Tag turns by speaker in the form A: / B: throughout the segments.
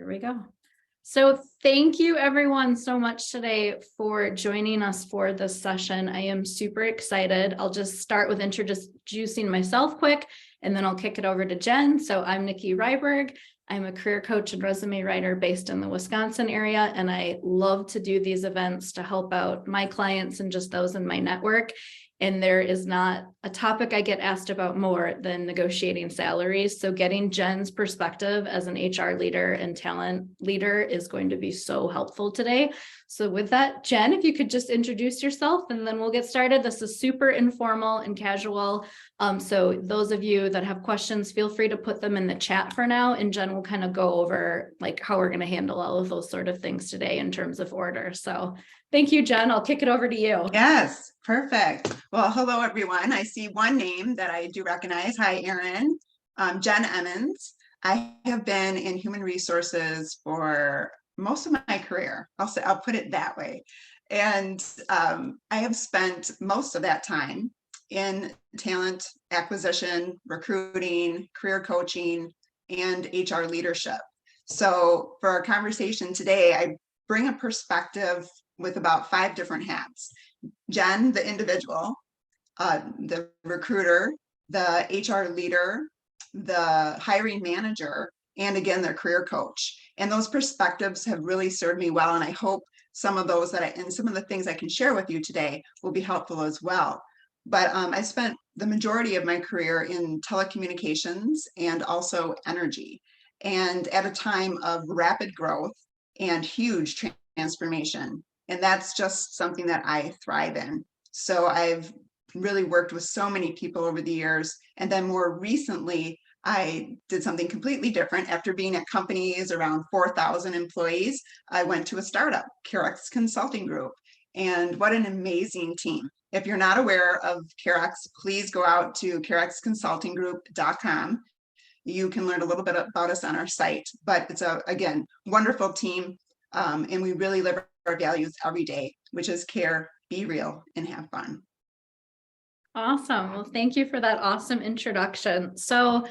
A: Here we go. So thank you everyone so much today for joining us for this session. I am super excited. I'll just start with introducing myself quick, and then I'll kick it over to Jen. So I'm Nikki Ryberg. I'm a career coach and resume writer based in the Wisconsin area, and I love to do these events to help out my clients and just those in my network. And there is not a topic I get asked about more than negotiating salaries. So getting Jen's perspective as an HR leader and talent leader is going to be so helpful today. So with that, Jen, if you could just introduce yourself and then we'll get started. This is super informal and casual. So those of you that have questions, feel free to put them in the chat for now. And Jen will kind of go over like how we're going to handle all of those sort of things today in terms of order. So thank you, Jen. I'll kick it over to you.
B: Yes, perfect. Well, hello, everyone. I see one name that I do recognize. Hi, Erin. Jen Emmons. I have been in human resources for most of my career. I'll put it that way. And I have spent most of that time in talent acquisition, recruiting, career coaching, and HR leadership. So for our conversation today, I bring a perspective with about 5 different hats. Jen, the individual, the recruiter, the HR leader, the hiring manager, and again, the career coach. And those perspectives have really served me well. And I hope some of those some of the things I can share with you today will be helpful as well. But I spent the majority of my career in telecommunications and also energy. And at a time of rapid growth and huge transformation. And that's just something that I thrive in. So I've really worked with so many people over the years. And then more recently, I did something completely different. After being at companies around 4,000 employees, I went to a startup, Carex Consulting Group. And what an amazing team. If you're not aware of Carex, please go out to carexconsultinggroup.com. You can learn a little bit about us on our site, but it's again, wonderful team. And we really live our values every day, which is care, be real, and have fun.
A: Awesome. Well, thank you for that awesome introduction. So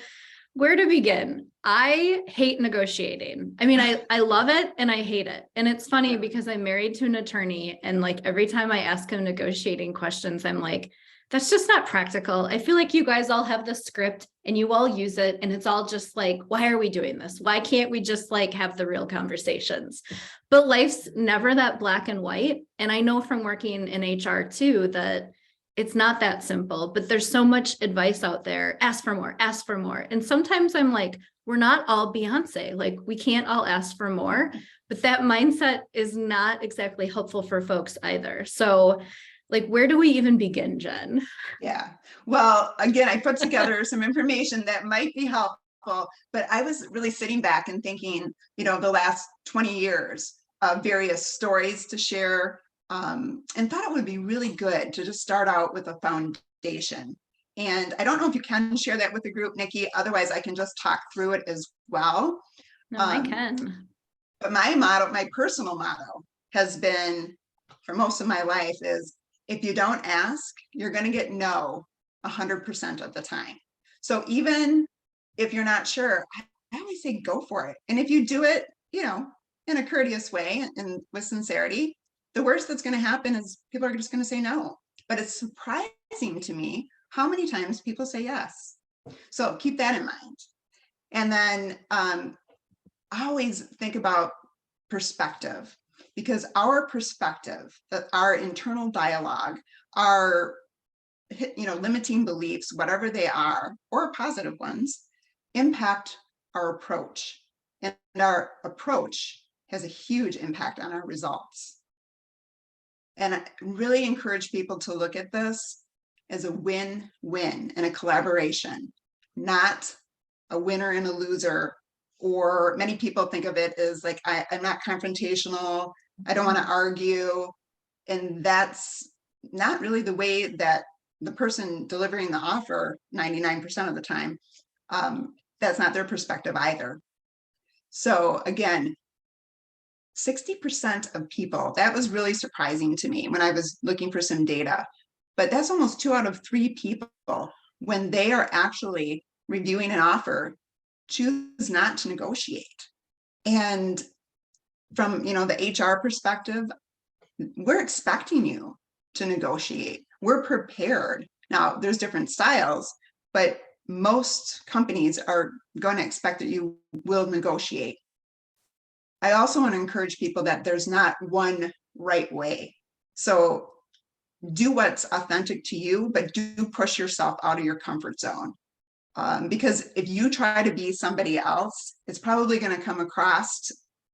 A: where to begin? I hate negotiating. I mean, I love it and I hate it. And it's funny because I'm married to an attorney, and like every time I ask him negotiating questions, I'm like, that's just not practical. I feel like you guys all have the script and you all use it. And it's all just like, why are we doing this? Why can't we just like have the real conversations? But life's never that black and white. And I know from working in HR too, that it's not that simple, but there's so much advice out there. Ask for more, ask for more. And sometimes I'm like, we're not all Beyonce. Like we can't all ask for more, but that mindset is not exactly helpful for folks either. So like, where do we even begin, Jen?
B: Yeah. Well, again, I put together some information that might be helpful, but I was really sitting back and thinking, the last 20 years of various stories to share, and thought it would be really good to just start out with a foundation. And I don't know if you can share that with the group, Nikki, otherwise I can just talk through it as well.
A: No, I can.
B: But my personal motto has been for most of my life is, if you don't ask, you're going to get no 100% of the time. So even if you're not sure, I always say go for it. And if you do it, in a courteous way and with sincerity, the worst that's going to happen is people are just going to say no. But it's surprising to me how many times people say yes. So keep that in mind. And then I always think about perspective. Because our perspective, our internal dialogue, our limiting beliefs, whatever they are, or positive ones, impact our approach. And our approach has a huge impact on our results. And I really encourage people to look at this as a win-win and a collaboration, not a winner and a loser. Or many people think of it as like, I'm not confrontational, I don't want to argue. And that's not really the way that the person delivering the offer 99% of the time, that's not their perspective either. So again, 60% of people, that was really surprising to me when I was looking for some data, but that's almost 2 out of 3 people when they are actually reviewing an offer choose not to negotiate. And from, the HR perspective, we're expecting you to negotiate. We're prepared. Now, there's different styles, but most companies are going to expect that you will negotiate. I also want to encourage people that there's not one right way. So do what's authentic to you, but do push yourself out of your comfort zone. Because if you try to be somebody else, it's probably going to come across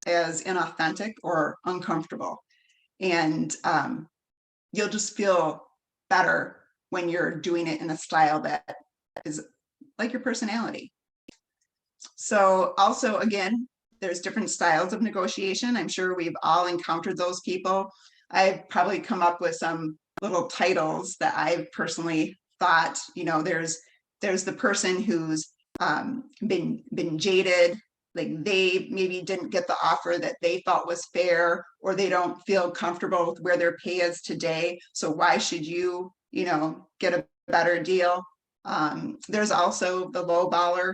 B: as inauthentic or uncomfortable. And you'll just feel better when you're doing it in a style that is like your personality. So also, again, there's different styles of negotiation. I'm sure we've all encountered those people. I've probably come up with some little titles that I've personally thought, there's the person who's been jaded, like they maybe didn't get the offer that they thought was fair, or they don't feel comfortable with where their pay is today. So why should you, get a better deal? There's also the low baller,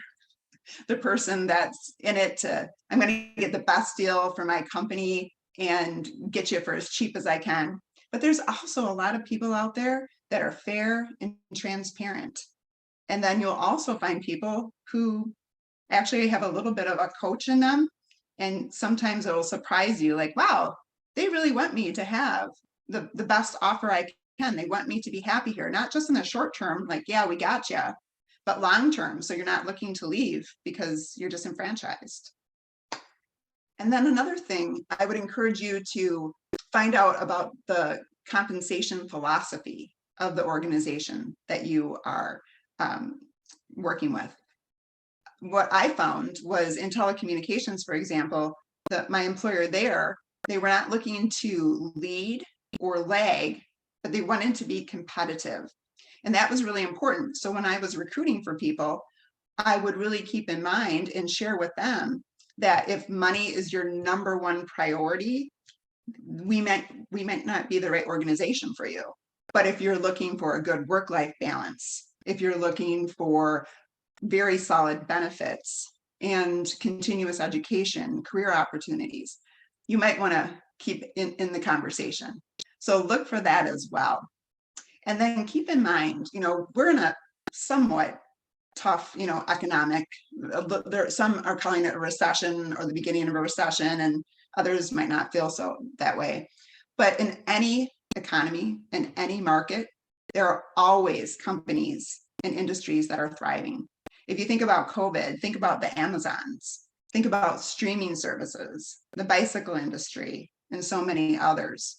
B: the person that's in it to, I'm going to get the best deal for my company and get you for as cheap as I can. But there's also a lot of people out there that are fair and transparent. And then you'll also find people who actually have a little bit of a coach in them. And sometimes it'll surprise you, like, wow, they really want me to have the best offer I can. They want me to be happy here, not just in the short term, like, yeah, we got you, but long term. So you're not looking to leave because you're disenfranchised. And then another thing, I would encourage you to find out about the compensation philosophy of the organization that you are working with. What I found was in telecommunications, for example, that my employer there, they were not looking to lead or lag, but they wanted to be competitive. And that was really important. So when I was recruiting for people, I would really keep in mind and share with them that if money is your number one priority, we might not be the right organization for you. But if you're looking for a good work-life balance, if you're looking for very solid benefits and continuous education, career opportunities, you might want to keep in the conversation. So look for that as well. And then keep in mind, we're in a somewhat tough, economic, some are calling it a recession or the beginning of a recession, and others might not feel so that way. But in any economy, in any market, there are always companies and industries that are thriving. If you think about COVID, think about the Amazons, think about streaming services, the bicycle industry, and so many others.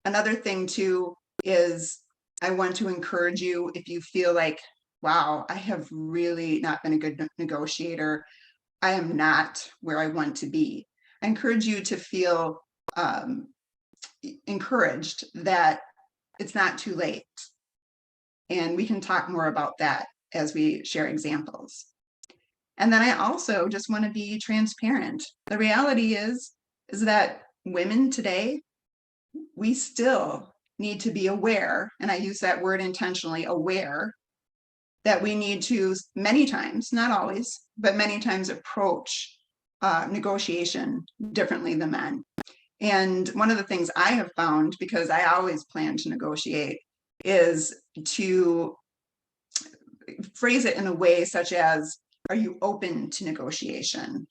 B: Another thing too is I want to encourage you, if you feel like, wow, I have really not been a good negotiator, I am not where I want to be. I encourage you to feel encouraged that it's not too late. And we can talk more about that as we share examples. And then I also just want to be transparent. The reality is that women today, we still need to be aware, and I use that word intentionally, aware, that we need to many times, not always, but many times approach negotiation differently than men. And one of the things I have found, because I always plan to negotiate, is to phrase it in a way such as, are you open to negotiation?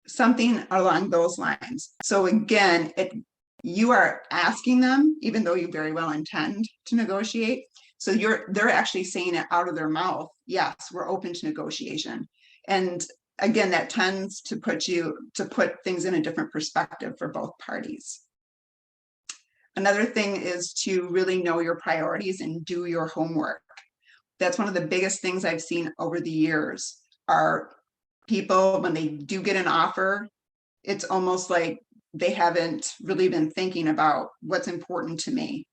B: Something along those lines. So again, you are asking them, even though you very well intend to negotiate. So they're actually saying it out of their mouth. Yes, we're open to negotiation. And again, that tends to put things in a different perspective for both parties. Another thing is to really know your priorities and do your homework. That's one of the biggest things I've seen over the years are people, when they do get an offer, it's almost like they haven't really been thinking about what's important to me.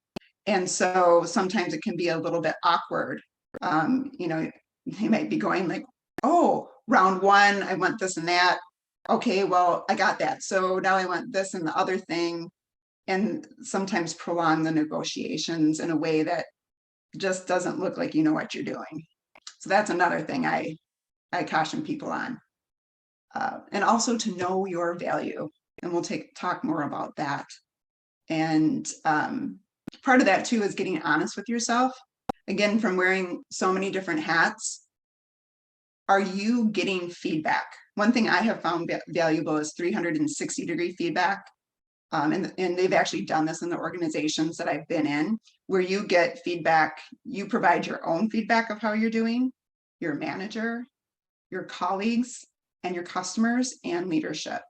B: And so sometimes it can be a little bit awkward. They might be going like, oh, round one, I want this and that. Okay, well, I got that. So now I want this and the other thing. And sometimes prolong the negotiations in a way that just doesn't look like you know what you're doing. So that's another thing I caution people on. and also to know your value. And we'll talk more about that. And part of that too is getting honest with yourself. Again, from wearing so many different hats, are you getting feedback? One thing I have found valuable is 360-degree feedback. And they've actually done this in the organizations that I've been in, where you get feedback, you provide your own feedback of how you're doing, your manager, your colleagues, and your customers and leadership.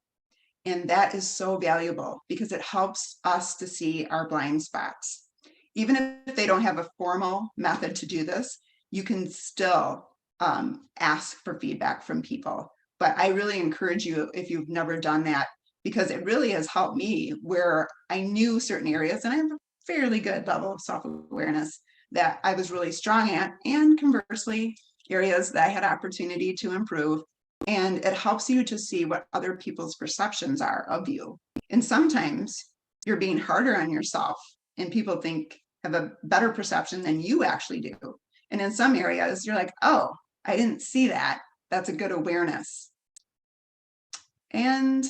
B: And that is so valuable because it helps us to see our blind spots. Even if they don't have a formal method to do this, you can still ask for feedback from people. But I really encourage you, if you've never done that, because it really has helped me where I knew certain areas, and I have a fairly good level of self-awareness that I was really strong at, and conversely, areas that I had opportunity to improve. And it helps you to see what other people's perceptions are of you. And sometimes you're being harder on yourself, and people have a better perception than you actually do. And in some areas, you're like, oh, I didn't see that. That's a good awareness. And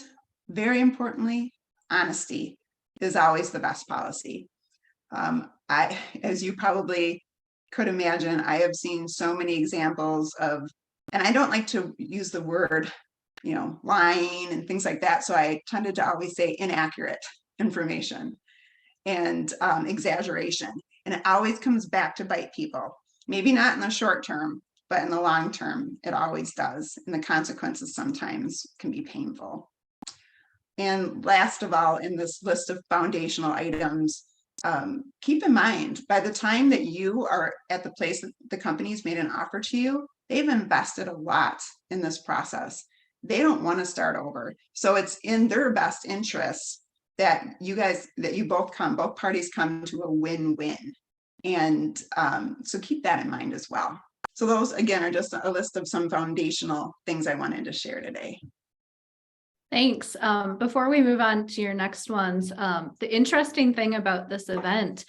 B: very importantly, honesty is always the best policy. As you probably could imagine, I have seen so many examples of, and I don't like to use the word, lying and things like that. So I tended to always say inaccurate information and exaggeration. And it always comes back to bite people. Maybe not in the short term, but in the long term, it always does. And the consequences sometimes can be painful. And last of all, in this list of foundational items, keep in mind, by the time that you are at the place that the company's made an offer to you, they've invested a lot in this process. They don't want to start over. So it's in their best interest that both parties come to a win-win. And so keep that in mind as well. So those, again, are just a list of some foundational things I wanted to share today.
A: Thanks. Before we move on to your next ones, the interesting thing about this event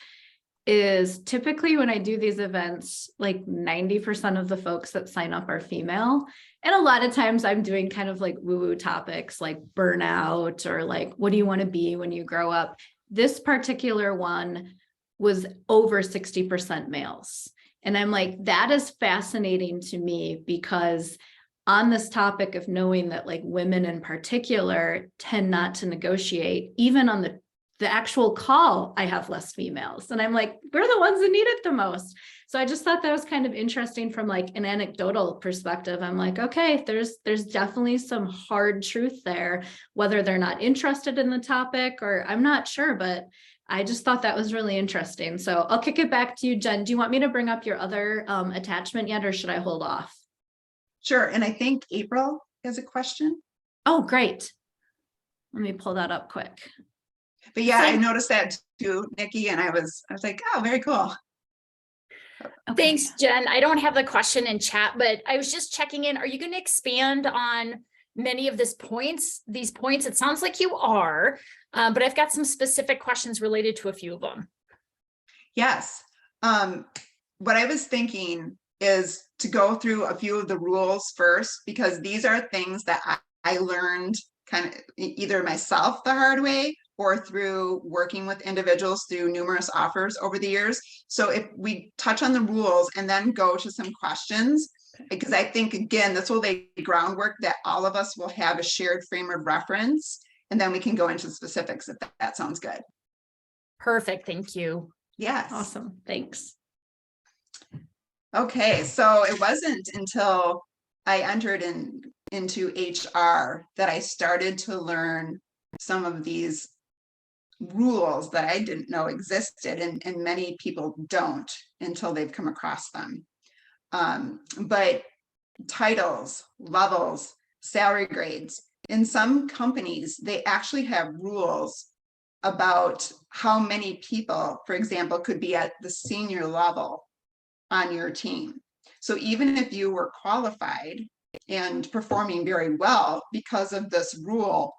A: is typically when I do these events, like 90% of the folks that sign up are female. And a lot of times I'm doing kind of like woo-woo topics like burnout or like, what do you want to be when you grow up? This particular one was over 60% males. And I'm like, that is fascinating to me because on this topic of knowing that like women in particular tend not to negotiate, even on the actual call, I have less females. And I'm like, we're the ones that need it the most. So I just thought that was kind of interesting from like an anecdotal perspective. I'm like, okay, there's definitely some hard truth there, whether they're not interested in the topic or I'm not sure, but I just thought that was really interesting. So I'll kick it back to you, Jen. Do you want me to bring up your other attachment yet, or should I hold off?
B: Sure. And I think April has a question.
A: Oh, great. Let me pull that up quick.
B: But yeah, I noticed that too, Nikki, and I was like, oh, very cool.
C: Okay. Thanks, Jen. I don't have the question in chat, but I was just checking in. Are you going to expand on many of these points? It sounds like you are, but I've got some specific questions related to a few of them.
B: Yes. What I was thinking is to go through a few of the rules first, because these are things that I learned kind of either myself the hard way or through working with individuals through numerous offers over the years. So if we touch on the rules and then go to some questions, because I think, again, this will lay groundwork that all of us will have a shared frame of reference, and then we can go into specifics if that sounds good.
C: Perfect. Thank you.
B: Yes.
A: Awesome. Thanks.
B: Okay, so it wasn't until I entered into HR that I started to learn some of these rules that I didn't know existed, and many people don't until they've come across them. But titles, levels, salary grades, in some companies, they actually have rules about how many people, for example, could be at the senior level on your team. So even if you were qualified and performing very well, because of this rule,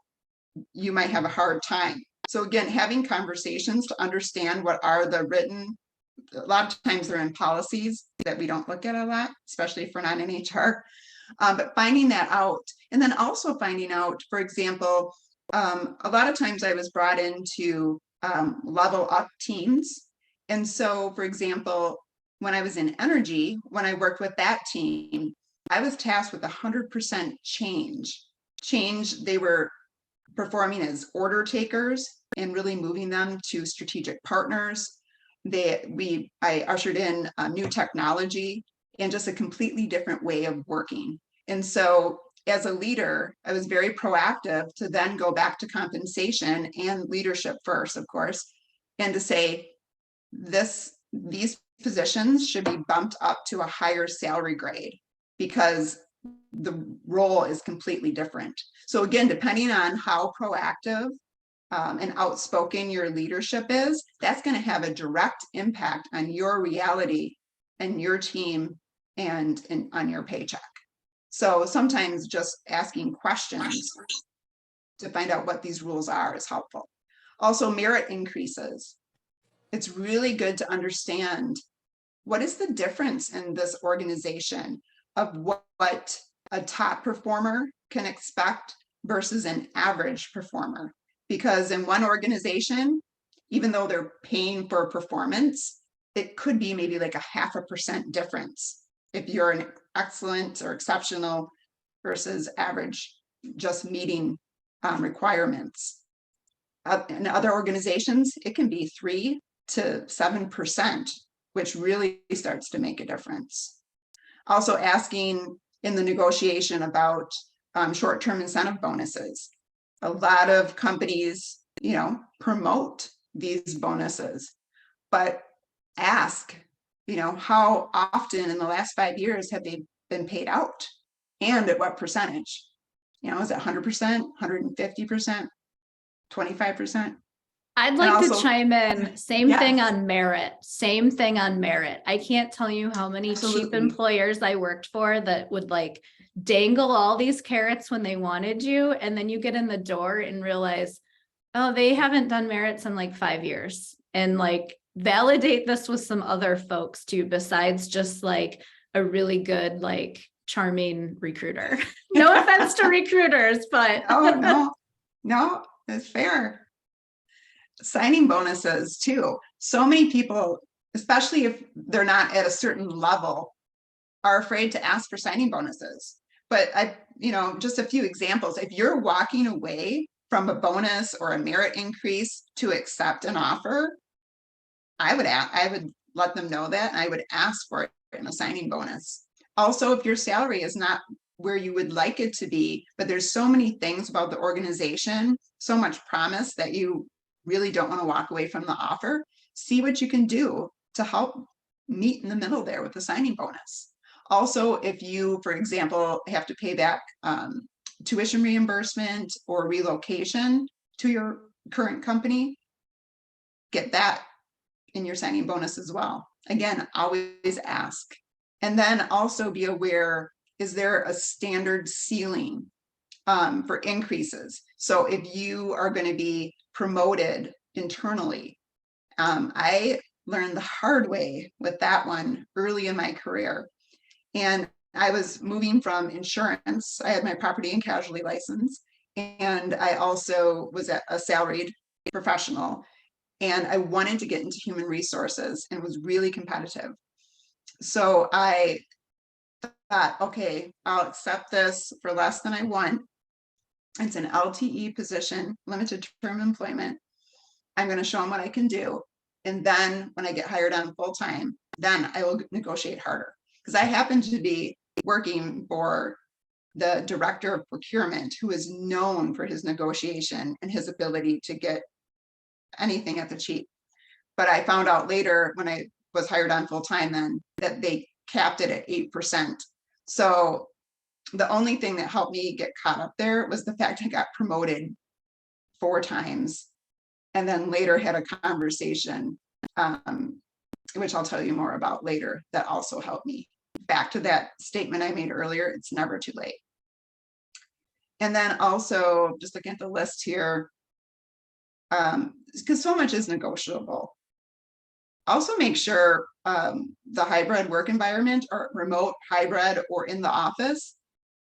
B: you might have a hard time. So again, having conversations to understand what are the written, a lot of times they're in policies that we don't look at a lot, especially if we're not in HR. But finding that out, and then also finding out, for example, a lot of times I was brought in to level up teams. And so, for example, when I was in energy, when I worked with that team, I was tasked with 100% change. They were performing as order takers and really moving them to strategic partners. I ushered in new technology and just a completely different way of working. And so as a leader, I was very proactive to then go back to compensation and leadership first, of course, and to say these positions should be bumped up to a higher salary grade because the role is completely different. So again, depending on how proactive and outspoken your leadership is, that's going to have a direct impact on your reality and your team and on your paycheck. So sometimes just asking questions to find out what these rules are is helpful. Also, merit increases. It's really good to understand what is the difference in this organization of what a top performer can expect versus an average performer. Because in one organization, even though they're paying for performance, it could be maybe like a 0.5% difference if you're an excellent or exceptional versus average, just meeting requirements. In other organizations, it can be 3 to 7%, which really starts to make a difference. Also asking in the negotiation about short-term incentive bonuses. A lot of companies, promote these bonuses, but ask, how often in the last 5 years have they been paid out and at what percentage? Is it 100%, 150%, 25%?
A: I'd like to chime in. Same thing on merit. Same thing on merit. I can't tell you how many cheap employers I worked for that would like dangle all these carrots when they wanted you. And then you get in the door and realize, oh, they haven't done merits in like 5 years. And like validate this with some other folks too, besides just like a really good, like charming recruiter. No offense to recruiters, but.
B: Oh, no, that's fair. Signing bonuses too. So many people, especially if they're not at a certain level, are afraid to ask for signing bonuses. But just a few examples. If you're walking away from a bonus or a merit increase to accept an offer, I would let them know that. And I would ask for it in a signing bonus. Also, if your salary is not where you would like it to be, but there's so many things about the organization, so much promise that you really don't want to walk away from the offer, see what you can do to help meet in the middle there with the signing bonus. Also, if you, for example, have to pay back tuition reimbursement or relocation to your current company, get that in your signing bonus as well. Again, always ask. And then also be aware, is there a standard ceiling for increases? So if you are going to be promoted internally, I learned the hard way with that one early in my career. And I was moving from insurance. I had my property and casualty license, and I also was a salaried professional. And I wanted to get into human resources and was really competitive. So I thought, okay, I'll accept this for less than I want. It's an LTE position, limited term employment. I'm going to show them what I can do. And then when I get hired on full time, then I will negotiate harder. Because I happen to be working for the director of procurement, who is known for his negotiation and his ability to get anything at the cheap. But I found out later when I was hired on full time then that they capped it at 8%. So the only thing that helped me get caught up there was the fact I got promoted 4 times and then later had a conversation, which I'll tell you more about later, that also helped me. Back to that statement I made earlier, it's never too late. And then also just looking at the list here, because so much is negotiable. Also make sure the hybrid work environment or remote, hybrid, or in the office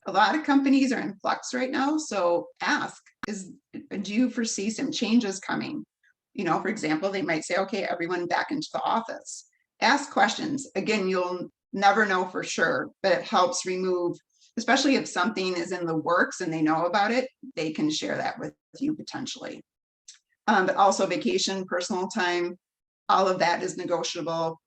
B: A lot of companies are in flux right now, so ask, do you foresee some changes coming? You know, for example, they might say, okay, everyone back into the office. Ask questions. Again, you'll never know for sure, but it helps remove, especially if something is in the works and they know about it, they can share that with you potentially. But also vacation, personal time, all of that is negotiable.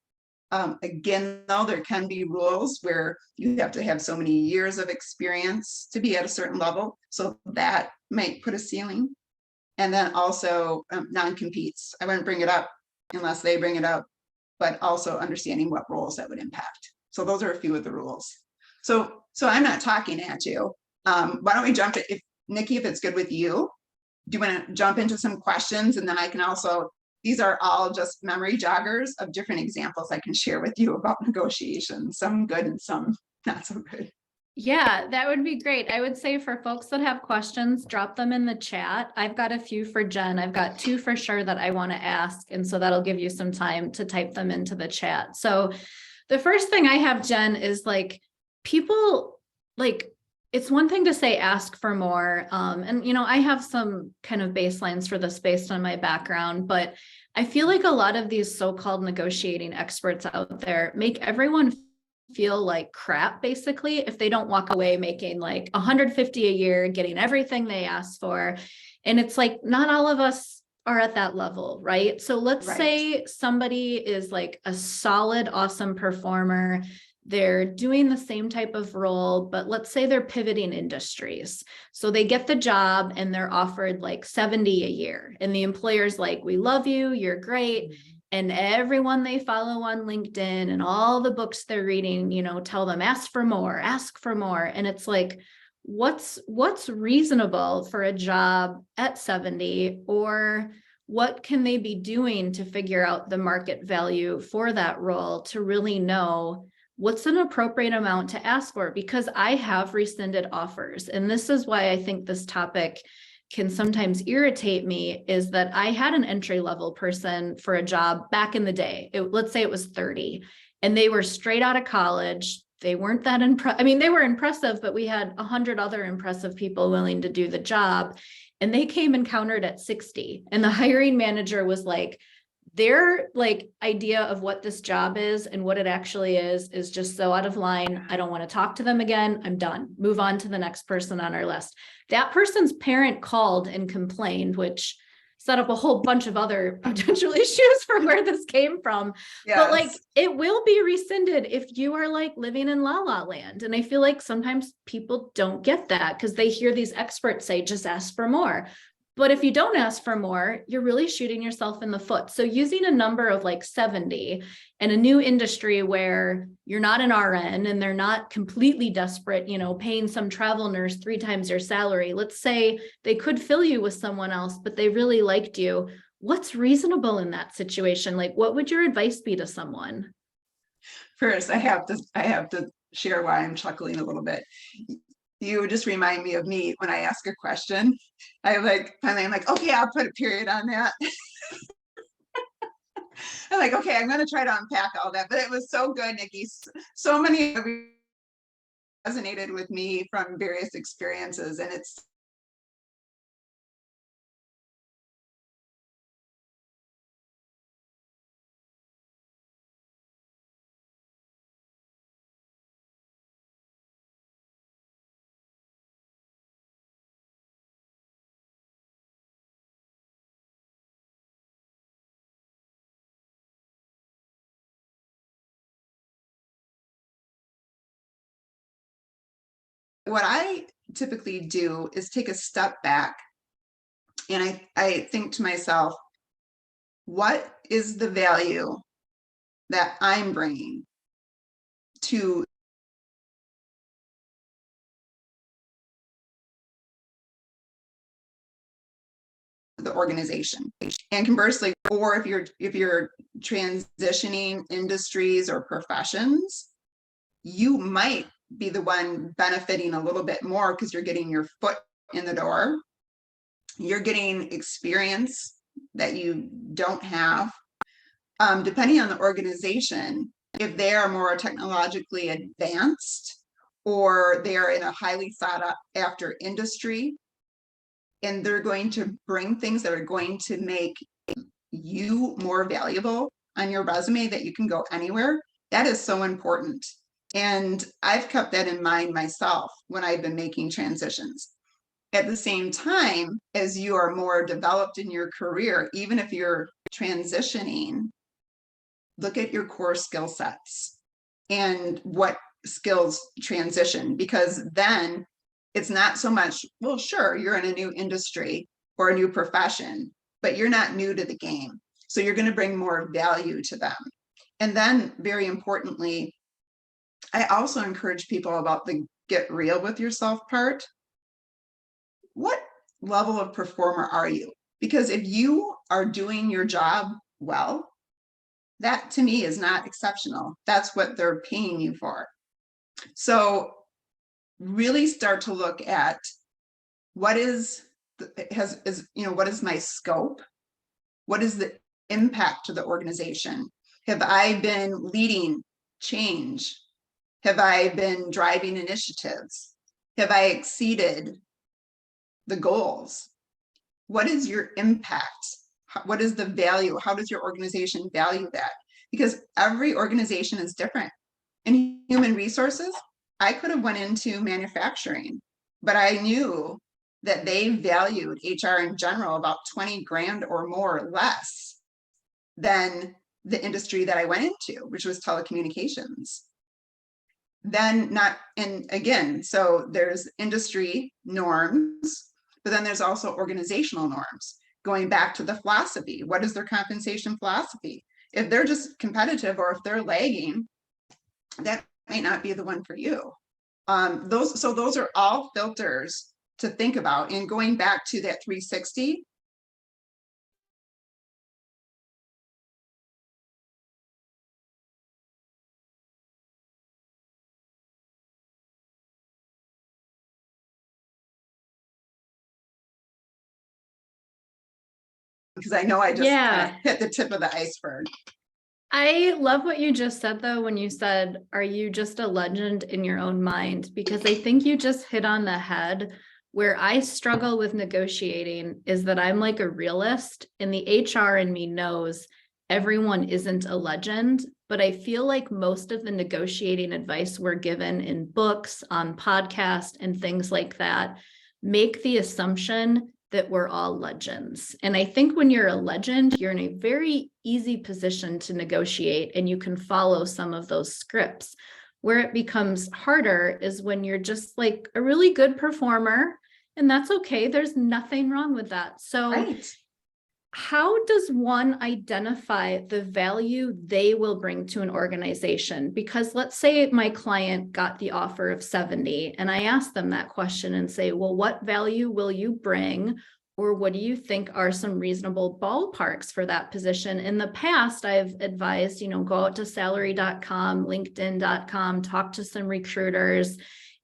B: Again, though, there can be rules where you have to have so many years of experience to be at a certain level. So that might put a ceiling. And then also non-competes. I wouldn't bring it up unless they bring it up, but also understanding what roles that would impact. So those are a few of the rules. So I'm not talking at you. Why don't we jump to, Nikki, if it's good with you, do you want to jump into some questions? And then I can also, these are all just memory joggers of different examples I can share with you about negotiations, some good and some not so good.
A: Yeah, that would be great. I would say for folks that have questions, drop them in the chat. I've got a few for Jen. I've got 2 for sure that I want to ask. And so that'll give you some time to type them into the chat. So the first thing I have, Jen, is like people like, it's one thing to say, ask for more. And, you know, I have some kind of baselines for this based on my background, but I feel like a lot of these so-called negotiating experts out there make everyone feel like crap, basically, if they don't walk away making like 150 a year, getting everything they asked for. And it's like, not all of us are at that level, right? So let's say somebody is like a solid, awesome performer. They're doing the same type of role, but let's say they're pivoting industries. So they get the job and they're offered like 70 a year. And the employer's like, we love you, you're great. And everyone they follow on LinkedIn and all the books they're reading, you know, tell them, ask for more, ask for more. And it's like, what's reasonable for a job at 70, or what can they be doing to figure out the market value for that role to really know what's an appropriate amount to ask for? Because I have rescinded offers. And this is why I think this topic can sometimes irritate me, is that I had an entry-level person for a job back in the day. Let's say it was 30, and they were straight out of college. They weren't that impressive. I mean, they were impressive, but we had 100 other impressive people willing to do the job. And they came and countered at 60. And the hiring manager was like, their like idea of what this job is and what it actually is just so out of line. I don't want to talk to them again. I'm done. Move on to the next person on our list. That person's parent called and complained, which set up a whole bunch of other potential issues for where this came from. Yes. But like, it will be rescinded if you are like living in la la land. And I feel like sometimes people don't get that because they hear these experts say, just ask for more. But if you don't ask for more, you're really shooting yourself in the foot. So using a number of like 70 and a new industry where you're not an RN and they're not completely desperate, you know, paying some travel nurse 3 times your salary. Let's say they could fill you with someone else, but they really liked you. What's reasonable in that situation? Like, what would your advice be to someone?
B: First, I have to share why I'm chuckling a little bit. You just remind me of me when I ask a question. I'm like, okay, I'll put a period on that. I'm like, okay, I'm going to try to unpack all that, but it was so good, Nikki. So many of you resonated with me from various experiences, and it's what I typically do is take a step back and I think to myself, what is the value that I'm bringing to the organization? And conversely, or if you're transitioning industries or professions, you might be the one benefiting a little bit more because you're getting your foot in the door. You're getting experience that you don't have. Depending on the organization, if they are more technologically advanced, or they are in a highly sought after industry, and they're going to bring things that are going to make you more valuable on your resume, that you can go anywhere. That is so important. And I've kept that in mind myself when I've been making transitions. At the same time, as you are more developed in your career, even if you're transitioning, look at your core skill sets and what skills transition, because then it's not so much, well, sure, you're in a new industry or a new profession, but you're not new to the game. So you're going to bring more value to them. And then, very importantly, I also encourage people about the get real with yourself part. What level of performer are you? Because if you are doing your job well, that to me is not exceptional. That's what they're paying you for. So really start to look at what is what is my scope? What is the impact to the organization? Have I been leading change? Have I been driving initiatives? Have I exceeded the goals? What is your impact? What is the value? How does your organization value that? Because every organization is different. In human resources, I could have went into manufacturing, but I knew that they valued HR in general about 20 grand or more less than the industry that I went into, which was telecommunications. Then and again, so there's industry norms, but then there's also organizational norms. Going back to the philosophy, what is their compensation philosophy? If they're just competitive or if they're lagging, that might not be the one for you. Those are all filters to think about. And going back to that 360, because I know I just kind of hit the tip of the iceberg.
A: I love what you just said, though, when you said, are you just a legend in your own mind? Because I think you just hit on the head. Where I struggle with negotiating is that I'm like a realist, and the HR in me knows everyone isn't a legend, but I feel like most of the negotiating advice we're given in books, on podcasts, and things like that make the assumption that we're all legends. And I think when you're a legend, you're in a very easy position to negotiate, and you can follow some of those scripts. Where it becomes harder is when you're just like a really good performer, and that's okay. There's nothing wrong with that. So
B: Right.
A: How does one identify the value they will bring to an organization? Because let's say my client got the offer of 70, and I ask them that question and say, well, what value will you bring? Or what do you think are some reasonable ballparks for that position? In the past, I've advised, go out to salary.com, linkedin.com, talk to some recruiters.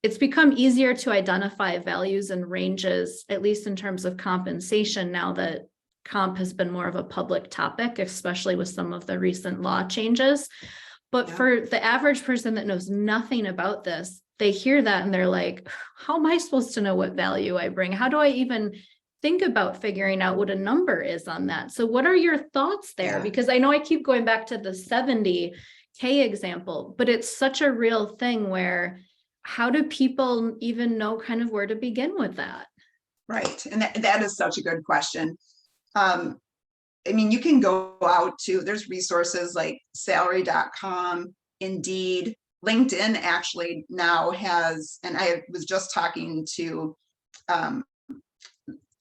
A: It's become easier to identify values and ranges, at least in terms of compensation, now that comp has been more of a public topic, especially with some of the recent law changes. But for the average person that knows nothing about this, they hear that and they're like, how am I supposed to know what value I bring? How do I even think about figuring out what a number is on that? So what are your thoughts there?
B: Yeah.
A: Because I know I keep going back to the 70K example, but it's such a real thing where how do people even know kind of where to begin with that?
B: Right. And that is such a good question. I mean, you can go out to, there's resources like salary.com, Indeed, LinkedIn actually now has, and I was just talking to our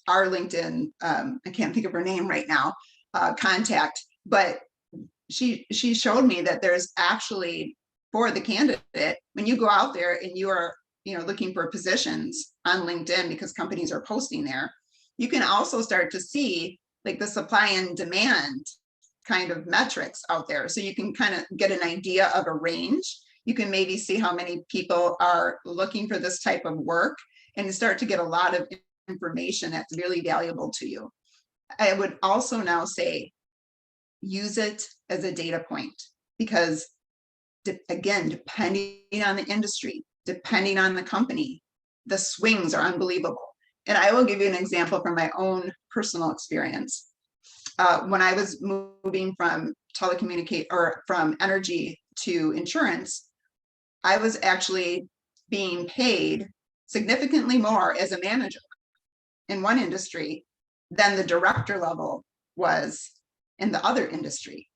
B: LinkedIn, I can't think of her name right now, contact, but she showed me that there's actually, for the candidate, when you go out there and you are, looking for positions on LinkedIn, because companies are posting there, you can also start to see like the supply and demand kind of metrics out there. So you can kind of get an idea of a range. You can maybe see how many people are looking for this type of work and start to get a lot of information that's really valuable to you. I would also now say, use it as a data point, because again, depending on the industry, depending on the company. The swings are unbelievable. And I will give you an example from my own personal experience. When I was moving from from energy to insurance, I was actually being paid significantly more as a manager in one industry than the director level was in the other industry.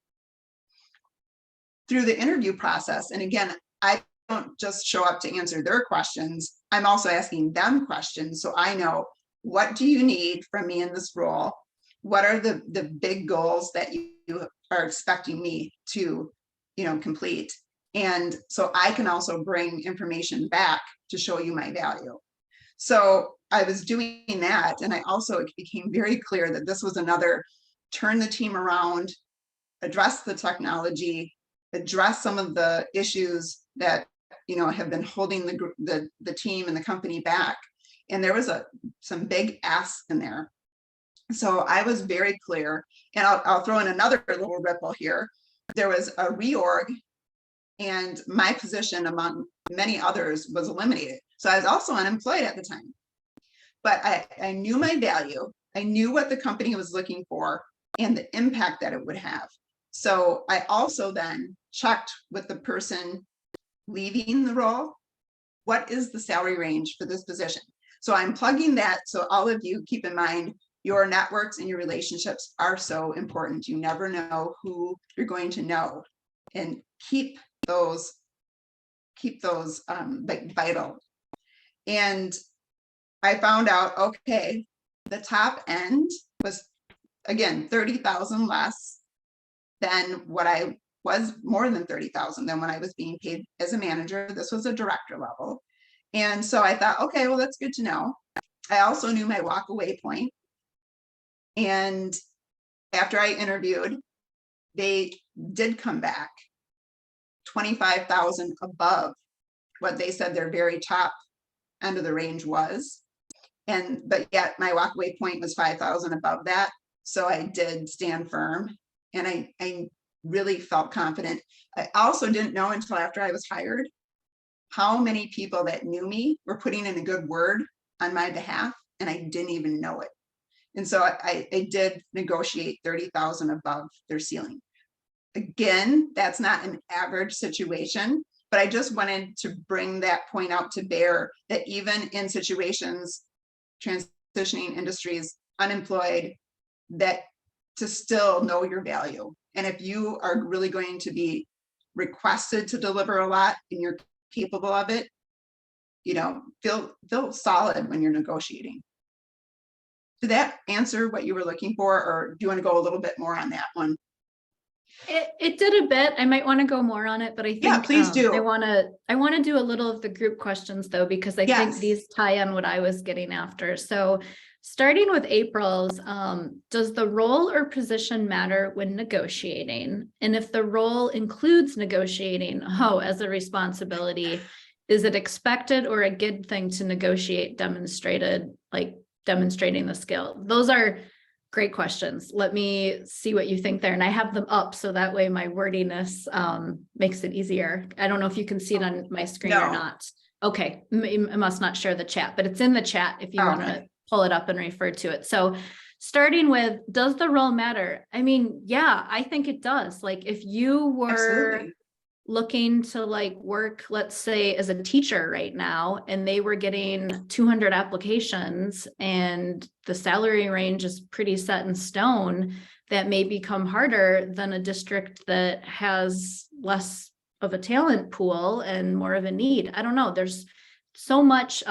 B: Through the interview process, and again, I don't just show up to answer their questions, I'm also asking them questions, so I know, what do you need from me in this role? What are the big goals that you are expecting me to, complete? And so I can also bring information back to show you my value. So I was doing that, and it became very clear that this was another turn the team around, address the technology, address some of the issues that have been holding the team and the company back. And there was some big asks in there. So I was very clear, and I'll throw in another little ripple here. There was a reorg, and my position among many others was eliminated. So I was also unemployed at the time. But I knew my value. I knew what the company was looking for and the impact that it would have. So I also then checked with the person leaving the role, what is the salary range for this position? So I'm plugging that. So all of you keep in mind, your networks and your relationships are so important. You never know who you're going to know, and keep those like vital. And I found out, okay, the top end was, again, 30,000 less than what I was, more than 30,000 than when I was being paid as a manager. This was a director level. And so I thought, okay, well, that's good to know. I also knew my walk away point. And after I interviewed, they did come back 25,000 above what they said their very top end of the range was. But yet my walkaway point was 5,000 above that. So I did stand firm, and I really felt confident. I also didn't know until after I was hired how many people that knew me were putting in a good word on my behalf, and I didn't even know it. And so I did negotiate 30,000 above their ceiling. Again, that's not an average situation, but I just wanted to bring that point out to bear, that even in situations, transitioning industries, unemployed, that to still know your value. And if you are really going to be requested to deliver a lot and you're capable of it, feel solid when you're negotiating. Did that answer what you were looking for, or do you want to go a little bit more on that one?
A: It did a bit. I might want to go more on it, but I think,
B: yeah, please do.
A: I want to do a little of the group questions though, because I think these tie in what I was getting after. So starting with April's, does the role or position matter when negotiating? And if the role includes negotiating, as a responsibility, is it expected or a good thing to negotiate demonstrating the skill? Those are great questions. Let me see what you think there. And I have them up so that way my wordiness makes it easier. I don't know if you can see it on my screen or not. Okay, I must not share the chat, but it's in the chat if you want to pull it up and refer to it. So starting with, does the role matter? I mean, yeah, I think it does. Like if you were looking to work, let's say as a teacher right now, and they were getting 200 applications and the salary range is pretty set in stone, that may become harder than a district that has less of a talent pool and more of a need. I don't know. There's so much.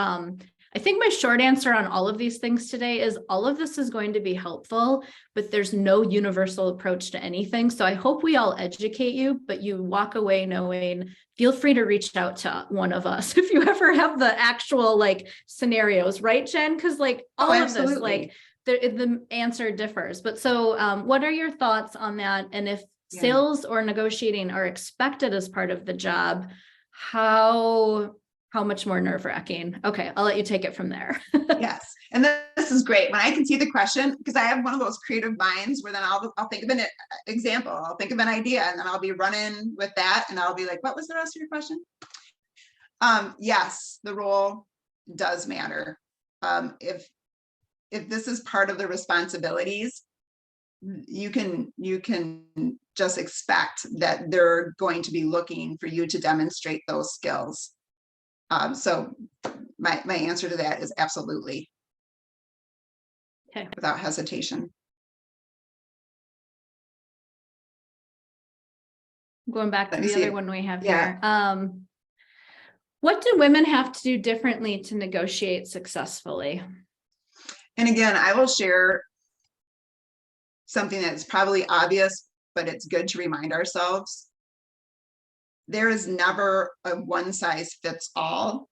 A: I think my short answer on all of these things today is all of this is going to be helpful, but there's no universal approach to anything. So I hope we all educate you, but you walk away knowing, feel free to reach out to one of us if you ever have the actual scenarios, right, Jen? Because all of this, the answer differs. But so what are your thoughts on that? And if sales or negotiating are expected as part of the job, how much more nerve-wracking? Okay, I'll let you take it from there.
B: Yes, and this is great. When I can see the question, because I have one of those creative minds where then I'll think of an example, I'll think of an idea, and then I'll be running with that, and I'll be like, what was the rest of your question? Yes, the role does matter. If this is part of the responsibilities, you can just expect that they're going to be looking for you to demonstrate those skills. So my answer to that is absolutely.
A: Okay.
B: Without hesitation.
A: Going back to
B: Let me
A: the
B: see.
A: other one we have
B: Yeah.
A: here. What do women have to do differently to negotiate successfully?
B: And again, I will share something that's probably obvious, but it's good to remind ourselves. There is never a one size fits all.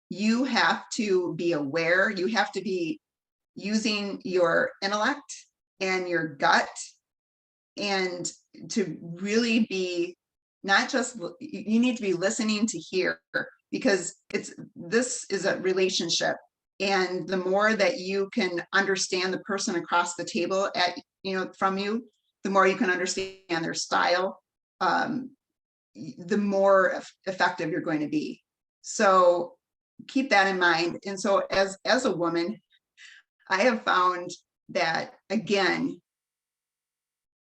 B: You have to be aware, you have to be using your intellect and your gut, and to really be not just, you need to be listening to hear, because this is a relationship. And the more that you can understand the person across the table from you, the more you can understand their style, the more effective you're going to be. So keep that in mind. And so as a woman, I have found that, again,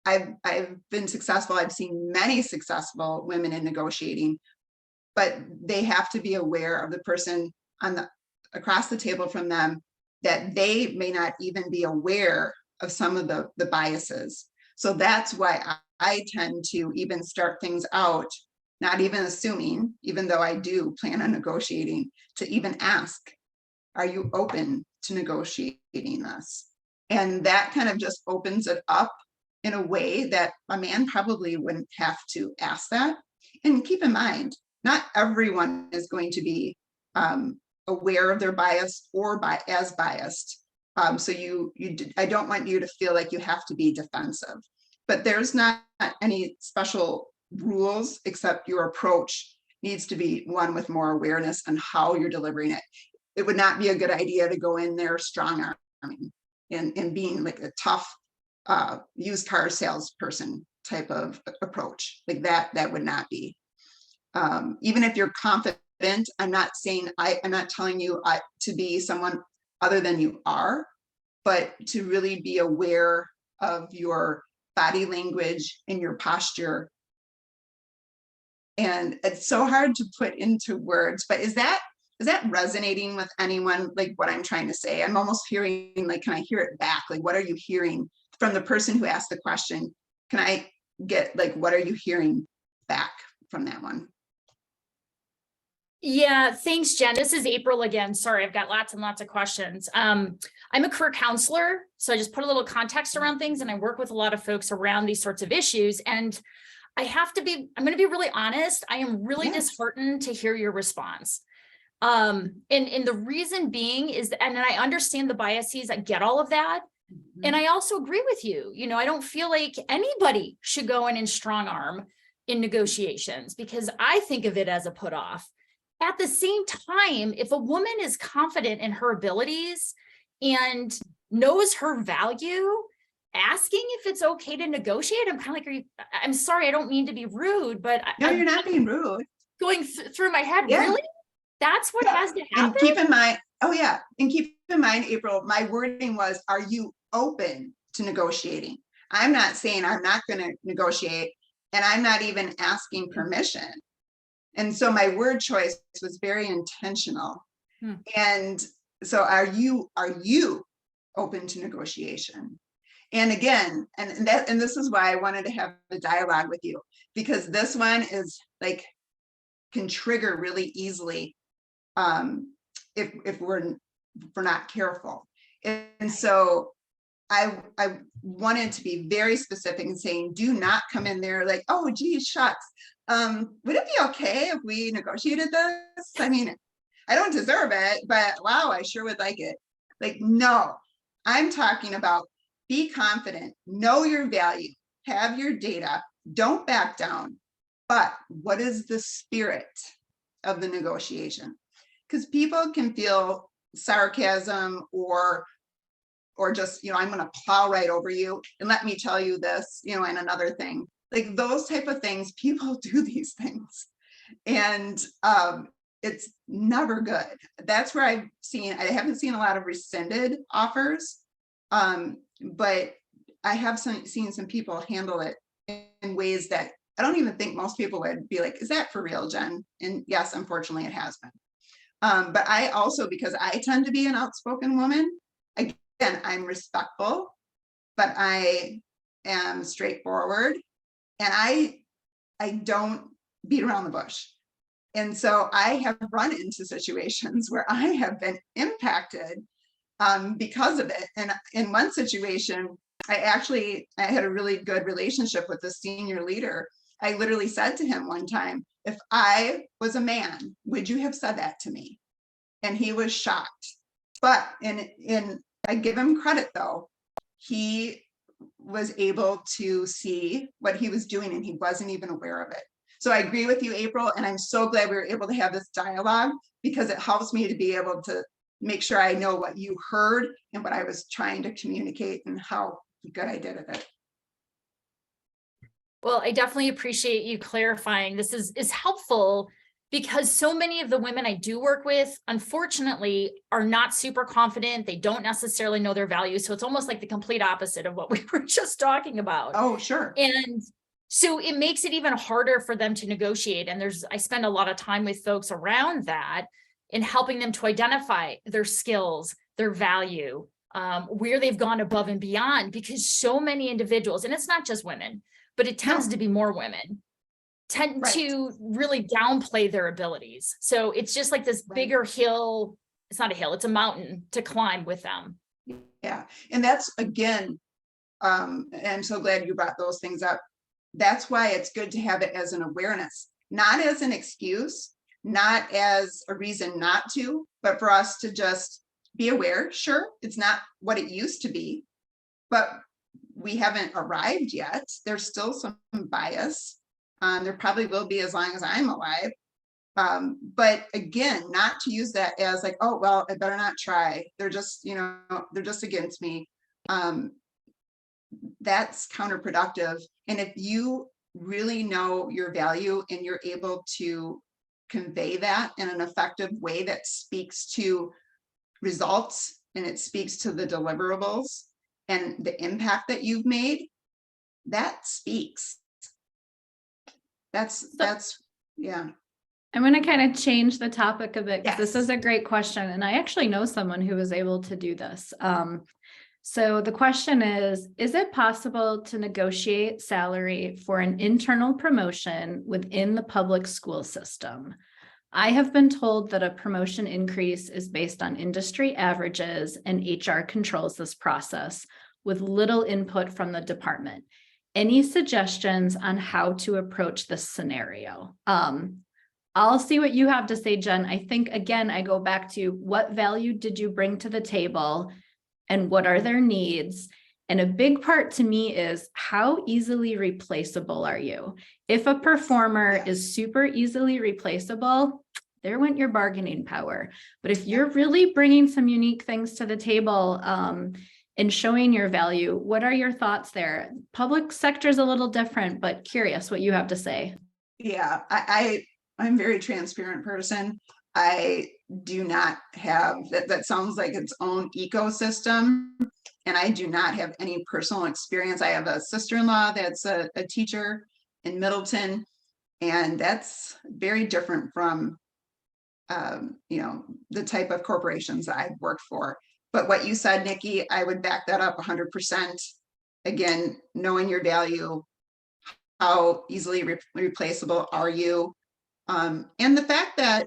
B: I've been successful. I've seen many successful women in negotiating, but they have to be aware of the person across the table from them, that they may not even be aware of some of the biases. So that's why I tend to even start things out, not even assuming, even though I do plan on negotiating, to even ask, are you open to negotiating this? And that kind of just opens it up in a way that a man probably wouldn't have to ask that. And keep in mind, not everyone is going to be aware of their bias or as biased. So I don't want you to feel like you have to be defensive, but there's not any special rules, except your approach needs to be one with more awareness on how you're delivering it. It would not be a good idea to go in there strong arming and being like a tough used car salesperson type of approach. Like that would not be. Even if you're confident, I'm not saying, I'm not telling you to be someone other than you are, but to really be aware of your body language and your posture. And it's so hard to put into words, but is that resonating with anyone? Like what I'm trying to say? I'm almost hearing, like, can I hear it back? Like, what are you hearing from the person who asked the question? Can I get, like, what are you hearing back from that one?
C: Yeah, thanks, Jen. This is April again. Sorry, I've got lots and lots of questions. I'm a career counselor, so I just put a little context around things, and I work with a lot of folks around these sorts of issues. And I'm going to be really honest. I am really disheartened to hear your response. And the reason being is, and I understand the biases, I get all of that. Mm-hmm. And I also agree with you. I don't feel like anybody should go in and strong arm in negotiations, because I think of it as a put off. At the same time, if a woman is confident in her abilities and knows her value, asking if it's okay to negotiate, I'm kind of like, I'm sorry, I don't mean to be rude, but
B: no, you're not being rude.
C: Going through my head, really? That's what has to happen?
B: And keep in mind, and keep in mind, April, my wording was, are you open to negotiating? I'm not saying I'm not going to negotiate, and I'm not even asking permission. And so my word choice was very intentional. And so are you open to negotiation? And again, and this is why I wanted to have a dialogue with you, because this one is like, can trigger really easily if we're not careful. And so I wanted to be very specific in saying, do not come in there like, oh, geez, shucks. Would it be okay if we negotiated this? I mean, I don't deserve it, but wow, I sure would like it. Like, no, I'm talking about be confident, know your value, have your data, don't back down. But what is the spirit of the negotiation? Because people can feel sarcasm or just, I'm going to plow right over you and let me tell you this, and another thing. Like those type of things, people do these things. And it's never good. That's where I haven't seen a lot of rescinded offers, but I have seen some people handle it in ways that I don't even think most people would be like, is that for real, Jen? And yes, unfortunately it has been. But I also, because I tend to be an outspoken woman, again, I'm respectful, but I am straightforward, and I don't beat around the bush. And so I have run into situations where I have been impacted because of it. And in one situation, I had a really good relationship with the senior leader. I literally said to him one time, if I was a man, would you have said that to me? And he was shocked. But I give him credit though. He was able to see what he was doing and he wasn't even aware of it. So I agree with you, April, and I'm so glad we were able to have this dialogue, because it helps me to be able to make sure I know what you heard and what I was trying to communicate and how good I did at it.
C: Well, I definitely appreciate you clarifying. This is helpful, because so many of the women I do work with, unfortunately, are not super confident. They don't necessarily know their values. So it's almost like the complete opposite of what we were just talking about.
B: Oh, sure.
C: And so it makes it even harder for them to negotiate. And I spend a lot of time with folks around that in helping them to identify their skills, their value, where they've gone above and beyond, because so many individuals, and it's not just women, but it tends to be more women, tend to really downplay their abilities. So it's just like this bigger hill. It's not a hill, it's a mountain to climb with them.
B: Yeah. And that's, again, I'm so glad you brought those things up. That's why it's good to have it as an awareness, not as an excuse, not as a reason not to, but for us to just be aware. Sure, it's not what it used to be, but we haven't arrived yet. There's still some bias. There probably will be as long as I'm alive. But again, not to use that as like, oh, well, I better not try. They're just, they're just against me. That's counterproductive. And if you really know your value and you're able to convey that in an effective way that speaks to results and it speaks to the deliverables and the impact that you've made, that speaks. That's yeah.
A: I'm going to kind of change the topic a bit, because
B: Yes.
A: this is a great question. And I actually know someone who was able to do this. So the question is it possible to negotiate salary for an internal promotion within the public school system? I have been told that a promotion increase is based on industry averages and HR controls this process with little input from the department. Any suggestions on how to approach this scenario? I'll see what you have to say, Jen. I think, again, I go back to what value did you bring to the table and what are their needs? And a big part to me is how easily replaceable are you? If a performer is super easily replaceable, there went your bargaining power. But if you're really bringing some unique things to the table and showing your value, what are your thoughts there? Public sector is a little different, but curious what you have to say.
B: Yeah, I'm a very transparent person. I do not have that sounds like its own ecosystem, and I do not have any personal experience. I have a sister-in-law that's a teacher in Middleton, and that's very different from the type of corporations that I've worked for. But what you said, Nikki, I would back that up 100%. Again, knowing your value, how easily replaceable are you? And the fact that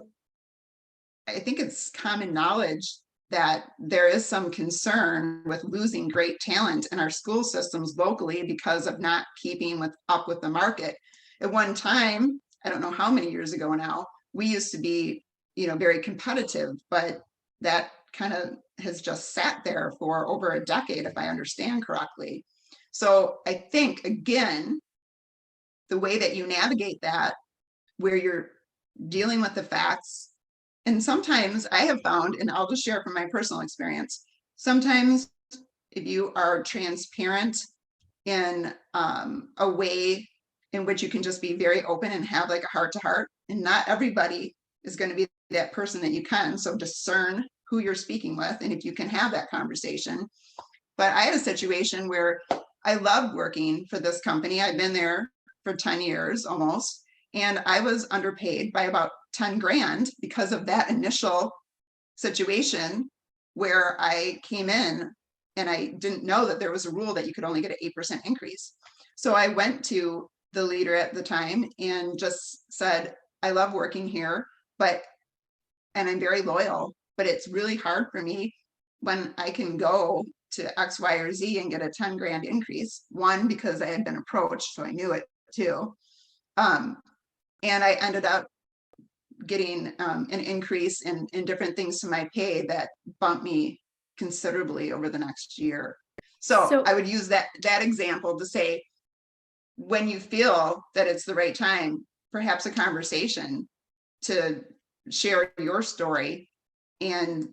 B: I think it's common knowledge that there is some concern with losing great talent in our school systems locally because of not keeping up with the market. At one time, I don't know how many years ago now, we used to be, very competitive, but that kind of has just sat there for over a decade, if I understand correctly. So I think, again, the way that you navigate that, where you're dealing with the facts, and sometimes I have found, and I'll just share from my personal experience, sometimes if you are transparent in a way in which you can just be very open and have like a heart to heart, and not everybody is going to be that person that you can. So discern who you're speaking with and if you can have that conversation. But I had a situation where I loved working for this company. I'd been there for 10 years almost, and I was underpaid by about 10 grand because of that initial situation where I came in and I didn't know that there was a rule that you could only get an 8% increase. So I went to the leader at the time and just said, I love working here, and I'm very loyal, but it's really hard for me when I can go to X, Y, or Z and get a 10 grand increase. One, because I had been approached, so I knew it too. And I ended up getting an increase in different things to my pay that bumped me considerably over the next year. So I would use that example to say, when you feel that it's the right time, perhaps a conversation to share your story and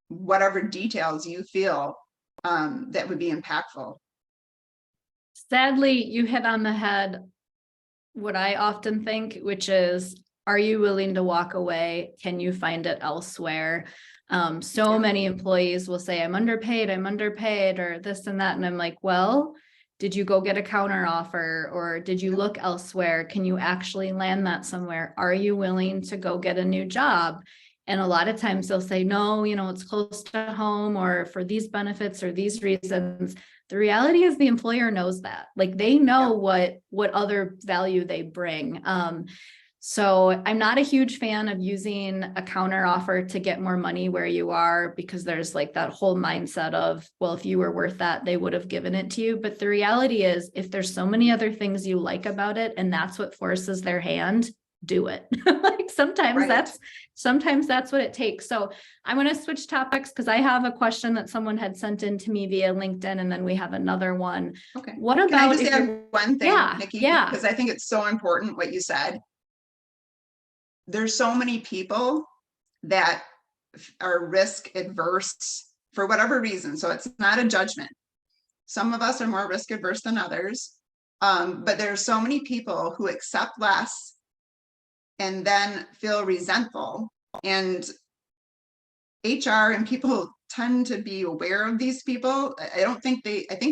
B: whatever details you feel that would be impactful.
A: Sadly, you hit on the head what I often think, which is, are you willing to walk away? Can you find it elsewhere? Many employees will say, I'm underpaid, or this and that. And I'm like, well, did you go get a counter offer, or did you look elsewhere? Can you actually land that somewhere? Are you willing to go get a new job? And a lot of times they'll say, no, it's close to home, or for these benefits or these reasons. The reality is the employer knows that, like, they know what other value they bring. So I'm not a huge fan of using a counter offer to get more money where you are, because there's like that whole mindset of, well, if you were worth that, they would have given it to you. But the reality is, if there's so many other things you like about it, and that's what forces their hand, do it. Like sometimes that's what it takes. So I'm going to switch topics because I have a question that someone had sent in to me via LinkedIn, and then we have another one.
B: Okay.
A: What about,
B: can I just add one thing, Nikki?
A: Yeah.
B: Because I think it's so important what you said. There's so many people that are risk adverse for whatever reason. So it's not a judgment. Some of us are more risk adverse than others. But there's so many people who accept less and then feel resentful. And HR and people tend to be aware of these people. I think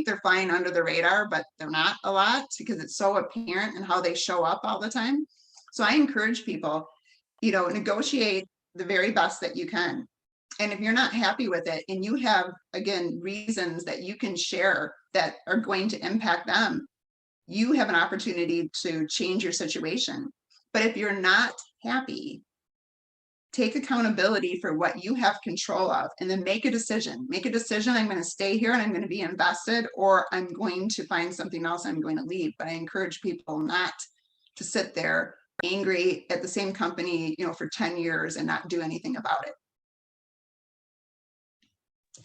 B: they're flying under the radar, but they're not a lot because it's so apparent in how they show up all the time. So I encourage people, negotiate the very best that you can. And if you're not happy with it, and you have, again, reasons that you can share that are going to impact them, you have an opportunity to change your situation. But if you're not happy, take accountability for what you have control of, and then make a decision. I'm going to stay here and I'm going to be invested, or I'm going to find something else. I'm going to leave. But I encourage people not to sit there angry at the same company, for 10 years and not do anything about it.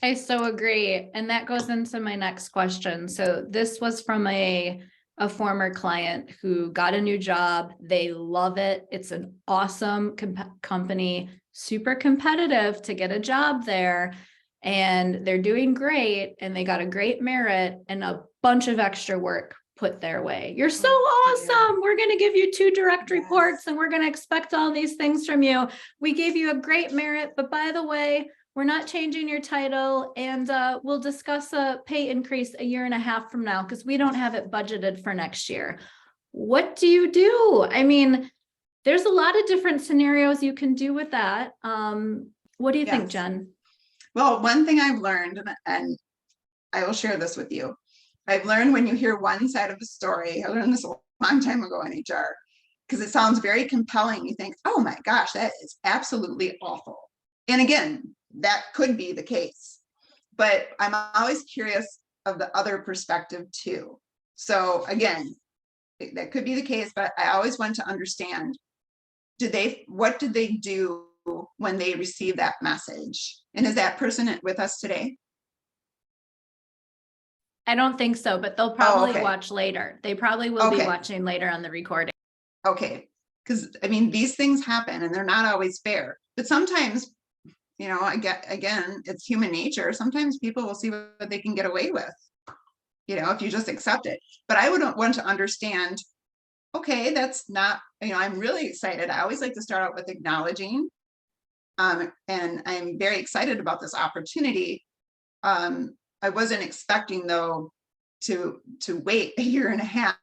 A: I so agree. And that goes into my next question. So this was from a former client who got a new job. They love it. It's an awesome company, super competitive to get a job there. And they're doing great. And they got a great merit and a bunch of extra work put their way. You're so awesome. We're going to give you 2 direct reports, and we're going to expect all these things from you. We gave you a great merit, but by the way, we're not changing your title, and we'll discuss a pay increase a year and a half from now because we don't have it budgeted for next year. What do you do? I mean, there's a lot of different scenarios you can do with that. What do you think, Jen?
B: Well, one thing I've learned, and I will share this with you. I've learned when you hear one side of the story, I learned this a long time ago in HR, because it sounds very compelling. You think, oh my gosh, that is absolutely awful. And again, that could be the case, but I'm always curious of the other perspective too. So again, that could be the case, but I always want to understand, what did they do when they received that message? And is that person with us today?
A: I don't think so, but they'll probably watch later. They probably will be watching later on the recording.
B: Okay, because I mean, these things happen and they're not always fair, but sometimes, again, it's human nature. Sometimes people will see what they can get away with, if you just accept it. But I would want to understand, okay, that's not, I'm really excited. I always like to start out with acknowledging And I'm very excited about this opportunity. I wasn't expecting though to wait a year and a half,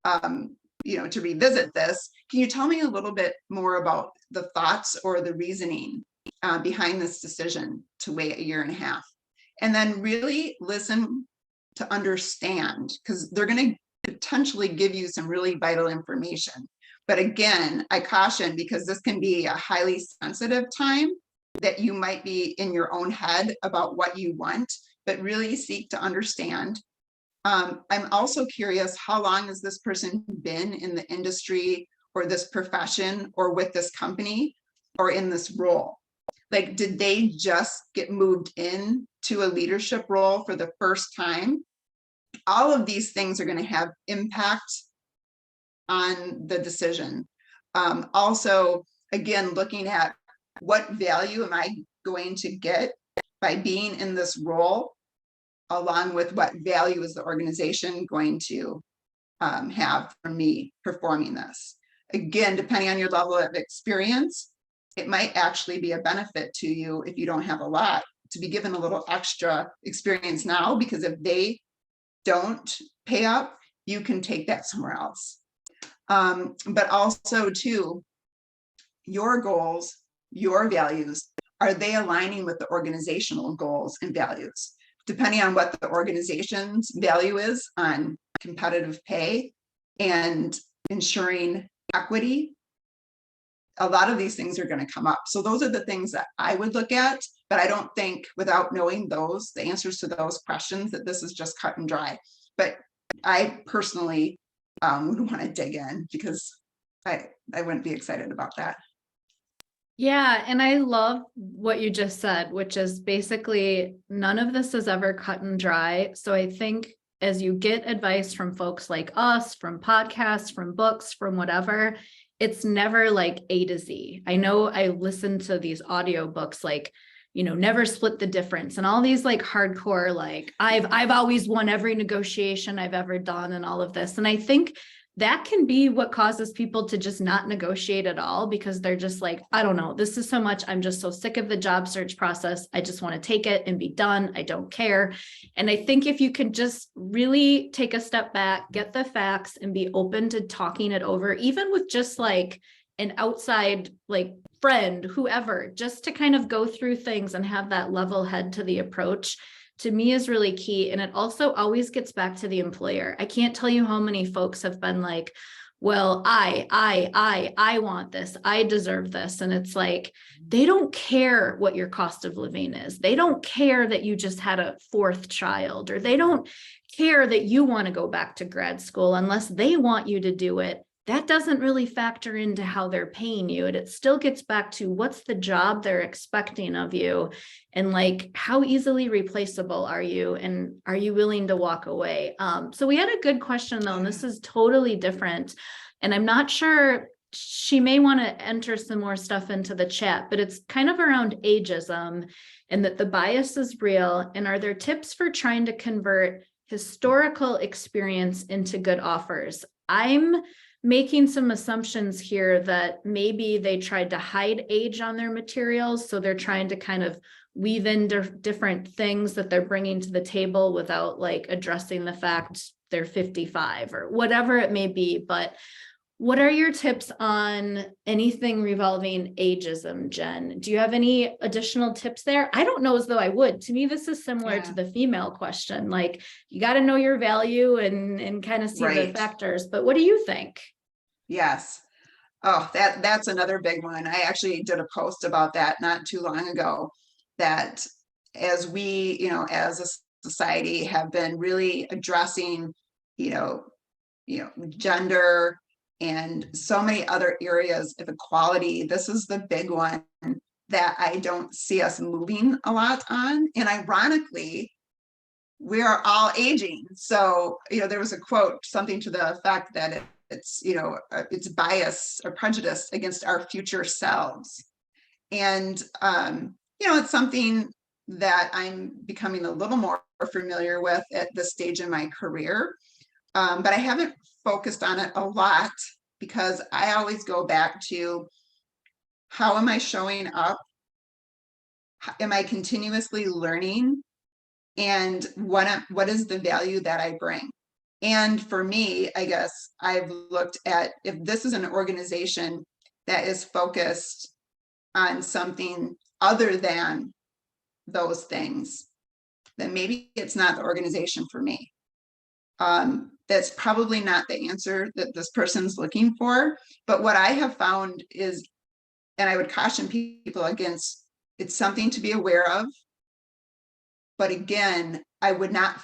B: to revisit this. Can you tell me a little bit more about the thoughts or the reasoning behind this decision to wait a year and a half? And then really listen to understand, because they're going to potentially give you some really vital information. But again, I caution, because this can be a highly sensitive time that you might be in your own head about what you want, but really seek to understand. I'm also curious, how long has this person been in the industry or this profession or with this company or in this role? Like, did they just get moved in to a leadership role for the first time? All of these things are going to have impact on the decision. Also, again, looking at what value am I going to get by being in this role, along with what value is the organization going to have from me performing this. Again, depending on your level of experience, it might actually be a benefit to you if you don't have a lot, to be given a little extra experience now, because if they don't pay up, you can take that somewhere else. But also too, your goals, your values, are they aligning with the organizational goals and values? Depending on what the organization's value is on competitive pay and ensuring equity, a lot of these things are going to come up. So those are the things that I would look at, but I don't think, without knowing the answers to those questions, that this is just cut and dry. But I personally would want to dig in, because I wouldn't be excited about that.
A: Yeah, and I love what you just said, which is basically none of this is ever cut and dry. So I think as you get advice from folks like us, from podcasts, from books, from whatever, it's never like A to Z. I know I listen to these audiobooks like, never split the difference, and all these like hardcore, like I've always won every negotiation I've ever done and all of this. And I think that can be what causes people to just not negotiate at all, because they're just like, I don't know, this is so much. I'm just so sick of the job search process. I just want to take it and be done. I don't care. And I think if you can just really take a step back, get the facts, and be open to talking it over, even with just like an outside like friend, whoever, just to kind of go through things and have that level head to the approach, to me is really key. And it also always gets back to the employer. I can't tell you how many folks have been like, well, I want this, I deserve this. And it's like, they don't care what your cost of living is. They don't care that you just had a fourth child, or they don't care that you want to go back to grad school unless they want you to do it. That doesn't really factor into how they're paying you. And it still gets back to what's the job they're expecting of you, and like, how easily replaceable are you, and are you willing to walk away? So we had a good question though, and this is totally different. And I'm not sure, she may want to enter some more stuff into the chat, but it's kind of around ageism and that the bias is real. And are there tips for trying to convert historical experience into good offers? I'm making some assumptions here that maybe they tried to hide age on their materials. So they're trying to kind of weave in different things that they're bringing to the table without like addressing the fact they're 55 or whatever it may be. But what are your tips on anything revolving ageism, Jen? Do you have any additional tips there? I don't know as though I would. To me, this is similar to the female question. Like, you got to know your value and kind of see the factors. But what do you think?
B: Yes. Oh, that's another big one. I actually did a post about that not too long ago, that as we, as a society have been really addressing, gender and so many other areas of equality, this is the big one that I don't see us moving a lot on. And ironically, we are all aging. So, there was a quote, something to the effect that it's bias or prejudice against our future selves. And, it's something that I'm becoming a little more familiar with at this stage in my career. But I haven't focused on it a lot, because I always go back to, how am I showing up am I continuously learning? And what is the value that I bring? And for me, I guess I've looked at, if this is an organization that is focused on something other than those things, then maybe it's not the organization for me. That's probably not the answer that this person's looking for. But what I have found is, and I would caution people against, it's something to be aware of. But again, I would not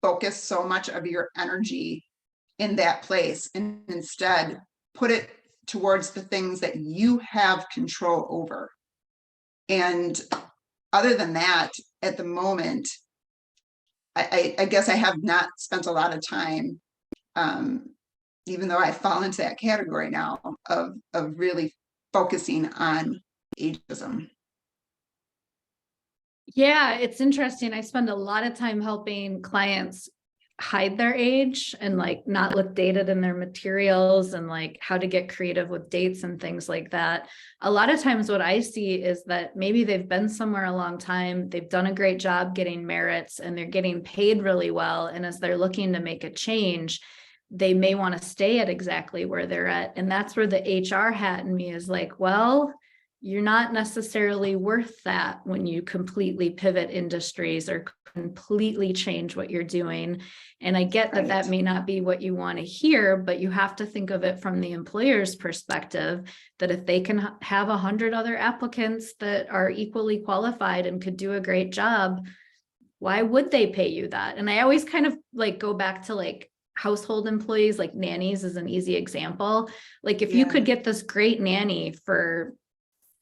B: focus so much of your energy in that place, and instead put it towards the things that you have control over. And other than that, at the moment, I guess I have not spent a lot of time, even though I fall into that category now, of really focusing on ageism.
A: Yeah, it's interesting. I spend a lot of time helping clients hide their age and like not look dated in their materials, and like how to get creative with dates and things like that. A lot of times what I see is that maybe they've been somewhere a long time, they've done a great job getting merits, and they're getting paid really well. And as they're looking to make a change, they may want to stay at exactly where they're at. And that's where the HR hat in me is like, well, you're not necessarily worth that when you completely pivot industries or completely change what you're doing. And I get that that may not be what you want to hear, but you have to think of it from the employer's perspective, that if they can have 100 other applicants that are equally qualified and could do a great job, why would they pay you that? And I always kind of like go back to like household employees, like nannies is an easy example. Like if you could get this great nanny for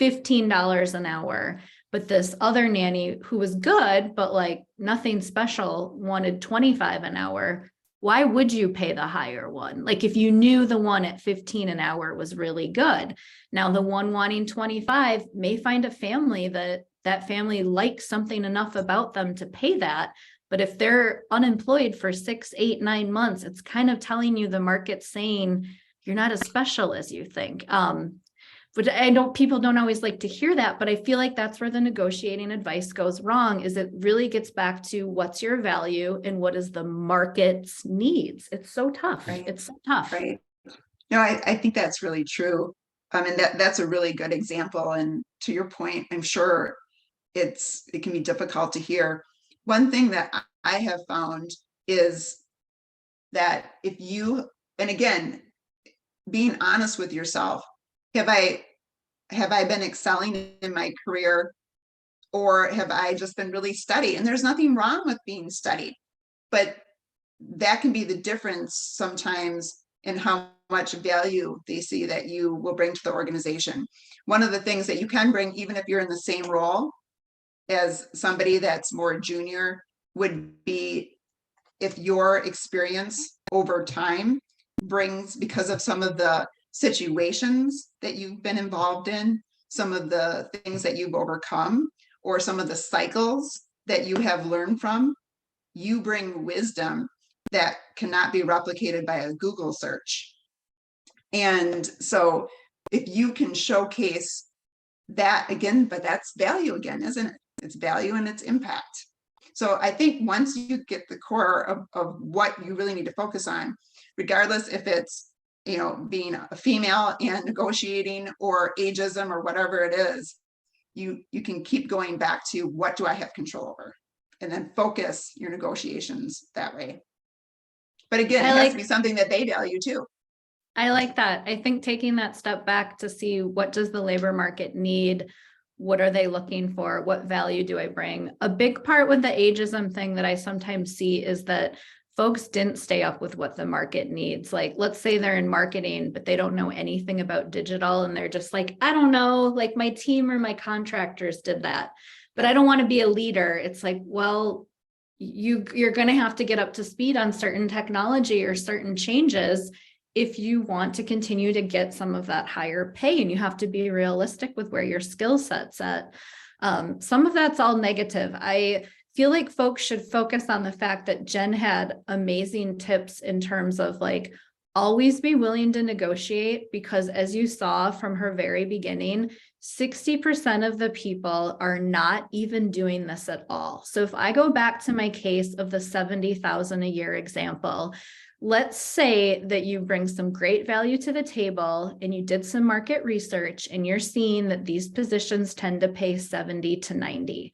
A: $15 an hour, but this other nanny who was good, but like nothing special, wanted 25 an hour, why would you pay the higher one? Like if you knew the one at 15 an hour was really good. Now the one wanting 25 may find a family that family likes something enough about them to pay that. But if they're unemployed for 6, 8, 9 months, it's kind of telling you the market's saying you're not as special as you think. But I know people don't always like to hear that, but I feel like that's where the negotiating advice goes wrong, is it really gets back to what's your value and what is the market's needs. It's so tough.
B: Right.
A: It's so tough.
B: Right. No, I think that's really true. And that's a really good example. And to your point, I'm sure it can be difficult to hear. One thing that I have found is that if you, and again, being honest with yourself, have I been excelling in my career, or have I just been really steady? And there's nothing wrong with being steady, but that can be the difference sometimes in how much value they see that you will bring to the organization. One of the things that you can bring, even if you're in the same role as somebody that's more junior, would be if your experience over time brings, because of some of the situations that you've been involved in, some of the things that you've overcome, or some of the cycles that you have learned from, you bring wisdom that cannot be replicated by a Google search. And so if you can showcase that again, but that's value again, isn't it? It's value and it's impact. So I think once you get the core of what you really need to focus on, regardless if it's, you know, being a female and negotiating, or ageism, or whatever it is, you can keep going back to what do I have control over, and then focus your negotiations that way. But again, it has to be something that they value too.
A: I like that. I think taking that step back to see what does the labor market need, what are they looking for, what value do I bring? A big part with the ageism thing that I sometimes see is that folks didn't stay up with what the market needs. Like, let's say they're in marketing, but they don't know anything about digital. And they're just like, I don't know, like my team or my contractors did that, but I don't want to be a leader. It's like, well, you're going to have to get up to speed on certain technology or certain changes if you want to continue to get some of that higher pay, and you have to be realistic with where your skill set's at. Some of that's all negative. I feel like folks should focus on the fact that Jen had amazing tips in terms of like, always be willing to negotiate, because as you saw from her very beginning, 60% of the people are not even doing this at all. So if I go back to my case of the 70,000 a year example, let's say that you bring some great value to the table and you did some market research and you're seeing that these positions tend to pay 70 to 90.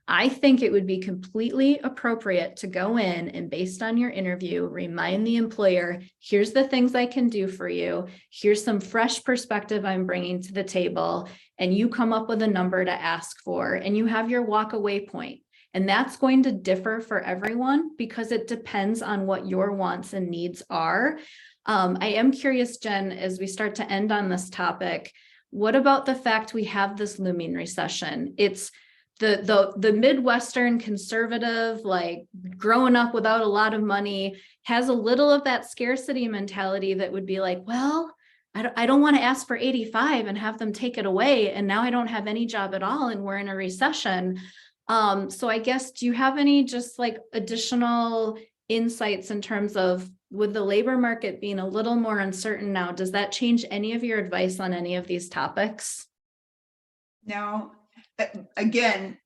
A: I think it would be completely appropriate to go in and, based on your interview, remind the employer, here's the things I can do for you. Here's some fresh perspective I'm bringing to the table. And you come up with a number to ask for, and you have your walk away point. And that's going to differ for everyone because it depends on what your wants and needs are. I am curious, Jen, as we start to end on this topic, what about the fact we have this looming recession? It's the Midwestern conservative, like growing up without a lot of money, has a little of that scarcity mentality that would be like, well, I don't want to ask for 85 and have them take it away. And now I don't have any job at all. And we're in a recession. So I guess, do you have any just like additional insights in terms of, with the labor market being a little more uncertain now, does that change any of your advice on any of these topics?
B: No, again,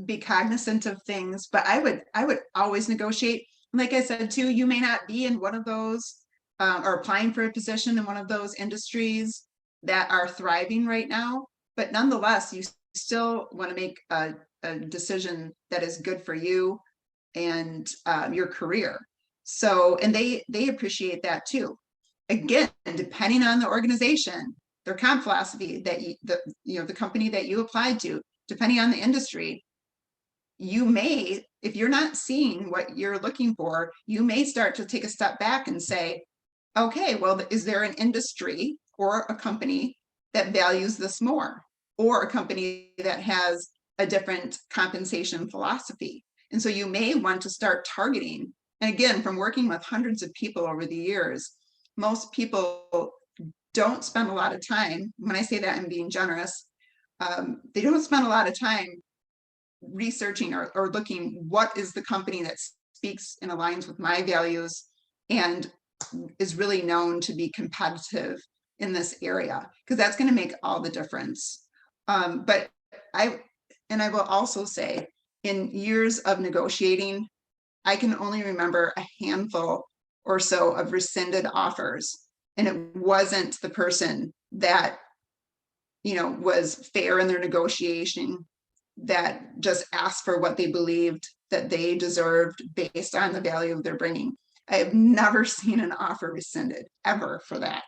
B: be cognizant of things, but I would always negotiate. Like I said, too, you may not be in one of those or applying for a position in one of those industries that are thriving right now, but nonetheless, you still want to make a decision that is good for you and your career. So, and they appreciate that too. Again, depending on the organization, their comp philosophy that the company that you applied to, depending on the industry, you may, if you're not seeing what you're looking for, you may start to take a step back and say, okay, well, is there an industry or a company that values this more, or a company that has a different compensation philosophy? And so you may want to start targeting. And again, from working with hundreds of people over the years, most people don't spend a lot of time, when I say that I'm being generous, they don't spend a lot of time researching or looking what is the company that speaks and aligns with my values and is really known to be competitive in this area, because that's going to make all the difference. But I will also say, in years of negotiating, I can only remember a handful or so of rescinded offers, and it wasn't the person that was fair in their negotiation, that just asked for what they believed that they deserved based on the value of their bringing. I have never seen an offer rescinded ever for that.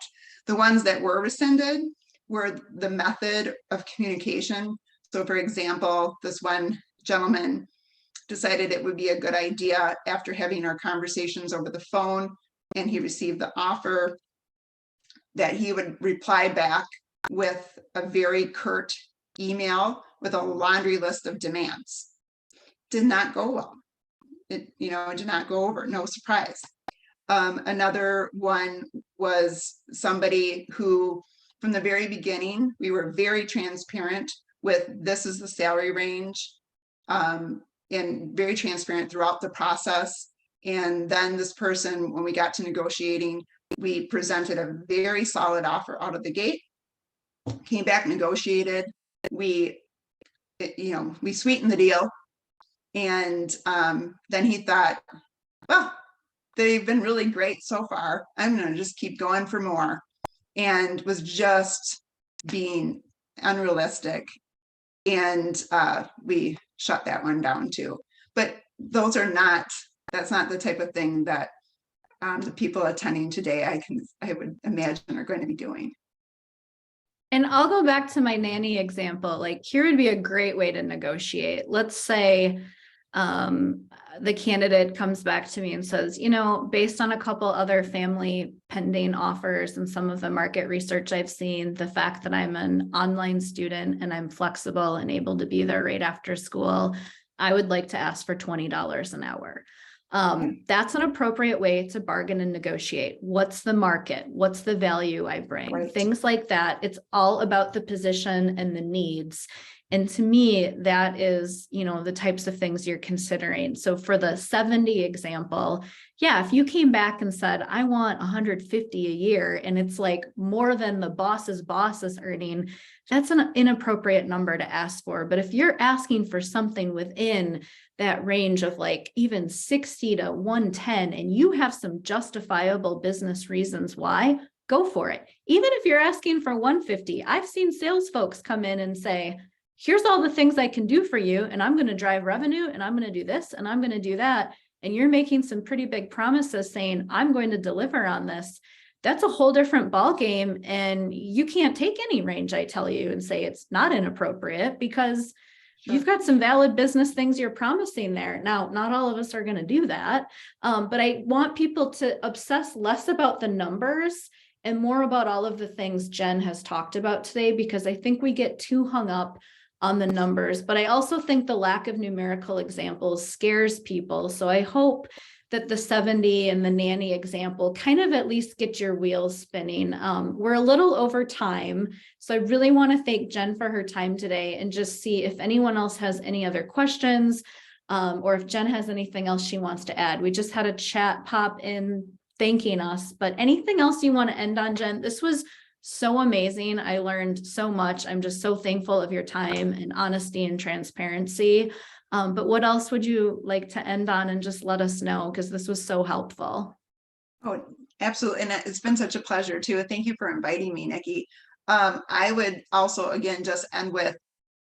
B: The ones that were rescinded were the method of communication. So for example, this one gentleman decided it would be a good idea, after having our conversations over the phone and he received the offer, that he would reply back with a very curt email with a laundry list of demands. Did not go well. It did not go over, no surprise. Another one was somebody who, from the very beginning, we were very transparent with, this is the salary range, and very transparent throughout the process. And then this person, when we got to negotiating, we presented a very solid offer out of the gate, came back, negotiated, we sweetened the deal. And then he thought, well, they've been really great so far, I'm going to just keep going for more, and was just being unrealistic. And we shut that one down too. But that's not the type of thing that the people attending today, I would imagine, are going to be doing.
A: And I'll go back to my nanny example. Like, here would be a great way to negotiate. Let's say the candidate comes back to me and says, based on a couple other family pending offers and some of the market research I've seen, the fact that I'm an online student and I'm flexible and able to be there right after school, I would like to ask for $20 an hour. That's an appropriate way to bargain and negotiate. What's the market? What's the value I bring?
B: Right.
A: Things like that. It's all about the position and the needs. And to me, that is, the types of things you're considering. So for the 70 example, yeah, if you came back and said, I want 150 a year, and it's like more than the boss's boss is earning, that's an inappropriate number to ask for. But if you're asking for something within that range of like even 60 to 110, and you have some justifiable business reasons why, go for it. Even if you're asking for 150, I've seen sales folks come in and say, here's all the things I can do for you, and I'm going to drive revenue, and I'm going to do this, and I'm going to do that. And you're making some pretty big promises saying, I'm going to deliver on this. That's a whole different ballgame. And you can't take any range, I tell you, and say it's not inappropriate, because you've got some valid business things you're promising there. Now, not all of us are going to do that. But I want people to obsess less about the numbers and more about all of the things Jen has talked about today, because I think we get too hung up on the numbers. But I also think the lack of numerical examples scares people. So I hope that the 70 and the nanny example kind of at least get your wheels spinning. We're a little over time, so I really want to thank Jen for her time today, and just see if anyone else has any other questions, or if Jen has anything else she wants to add. We just had a chat pop in thanking us, but anything else you want to end on, Jen? This was so amazing. I learned so much. I'm just so thankful of your time and honesty and transparency. But what else would you like to end on, and just let us know, because this was so helpful.
B: Oh, absolutely. And it's been such a pleasure too. Thank you for inviting me, Nikki. I would also, again, just end with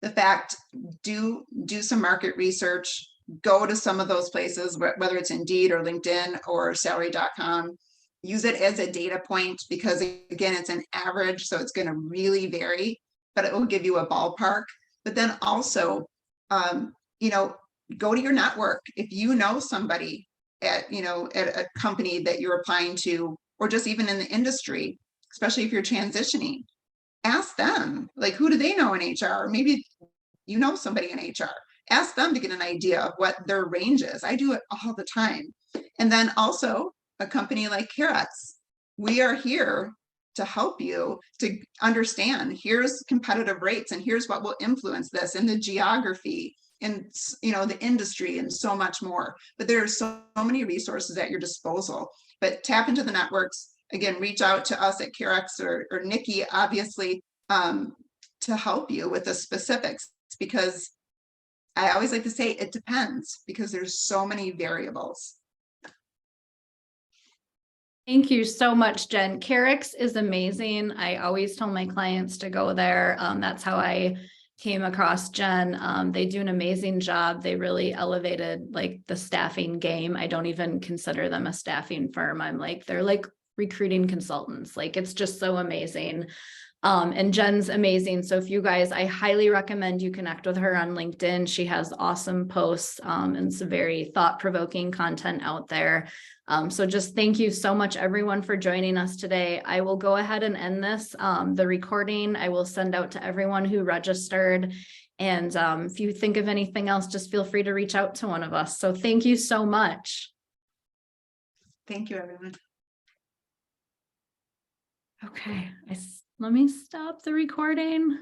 B: the fact, do some market research, go to some of those places, whether it's Indeed or LinkedIn or salary.com. Use it as a data point, because again, it's an average, so it's going to really vary, but it will give you a ballpark. But then also, go to your network. If you know somebody at a company that you're applying to, or just even in the industry, especially if you're transitioning, ask them, like, who do they know in HR? Or maybe you know somebody in HR. Ask them to get an idea of what their range is. I do it all the time. And then also, a company like Carex, we are here to help you to understand, here's competitive rates, and here's what will influence this, and the geography, and the industry, and so much more. But there are so many resources at your disposal. But tap into the networks. Again, reach out to us at Carex or Nikki, obviously, to help you with the specifics, because I always like to say it depends, because there's so many variables.
A: Thank you so much, Jen. Carex is amazing. I always tell my clients to go there. That's how I came across Jen. They do an amazing job. They really elevated like the staffing game. I don't even consider them a staffing firm. They're like recruiting consultants. Like, it's just so amazing. And Jen's amazing. So if you guys, I highly recommend you connect with her on LinkedIn. She has awesome posts and some very thought-provoking content out there. So just thank you so much, everyone, for joining us today. I will go ahead and end this. The recording I will send out to everyone who registered. And if you think of anything else, just feel free to reach out to one of us. So thank you so much.
B: Thank you, everyone.
A: Okay, let me stop the recording.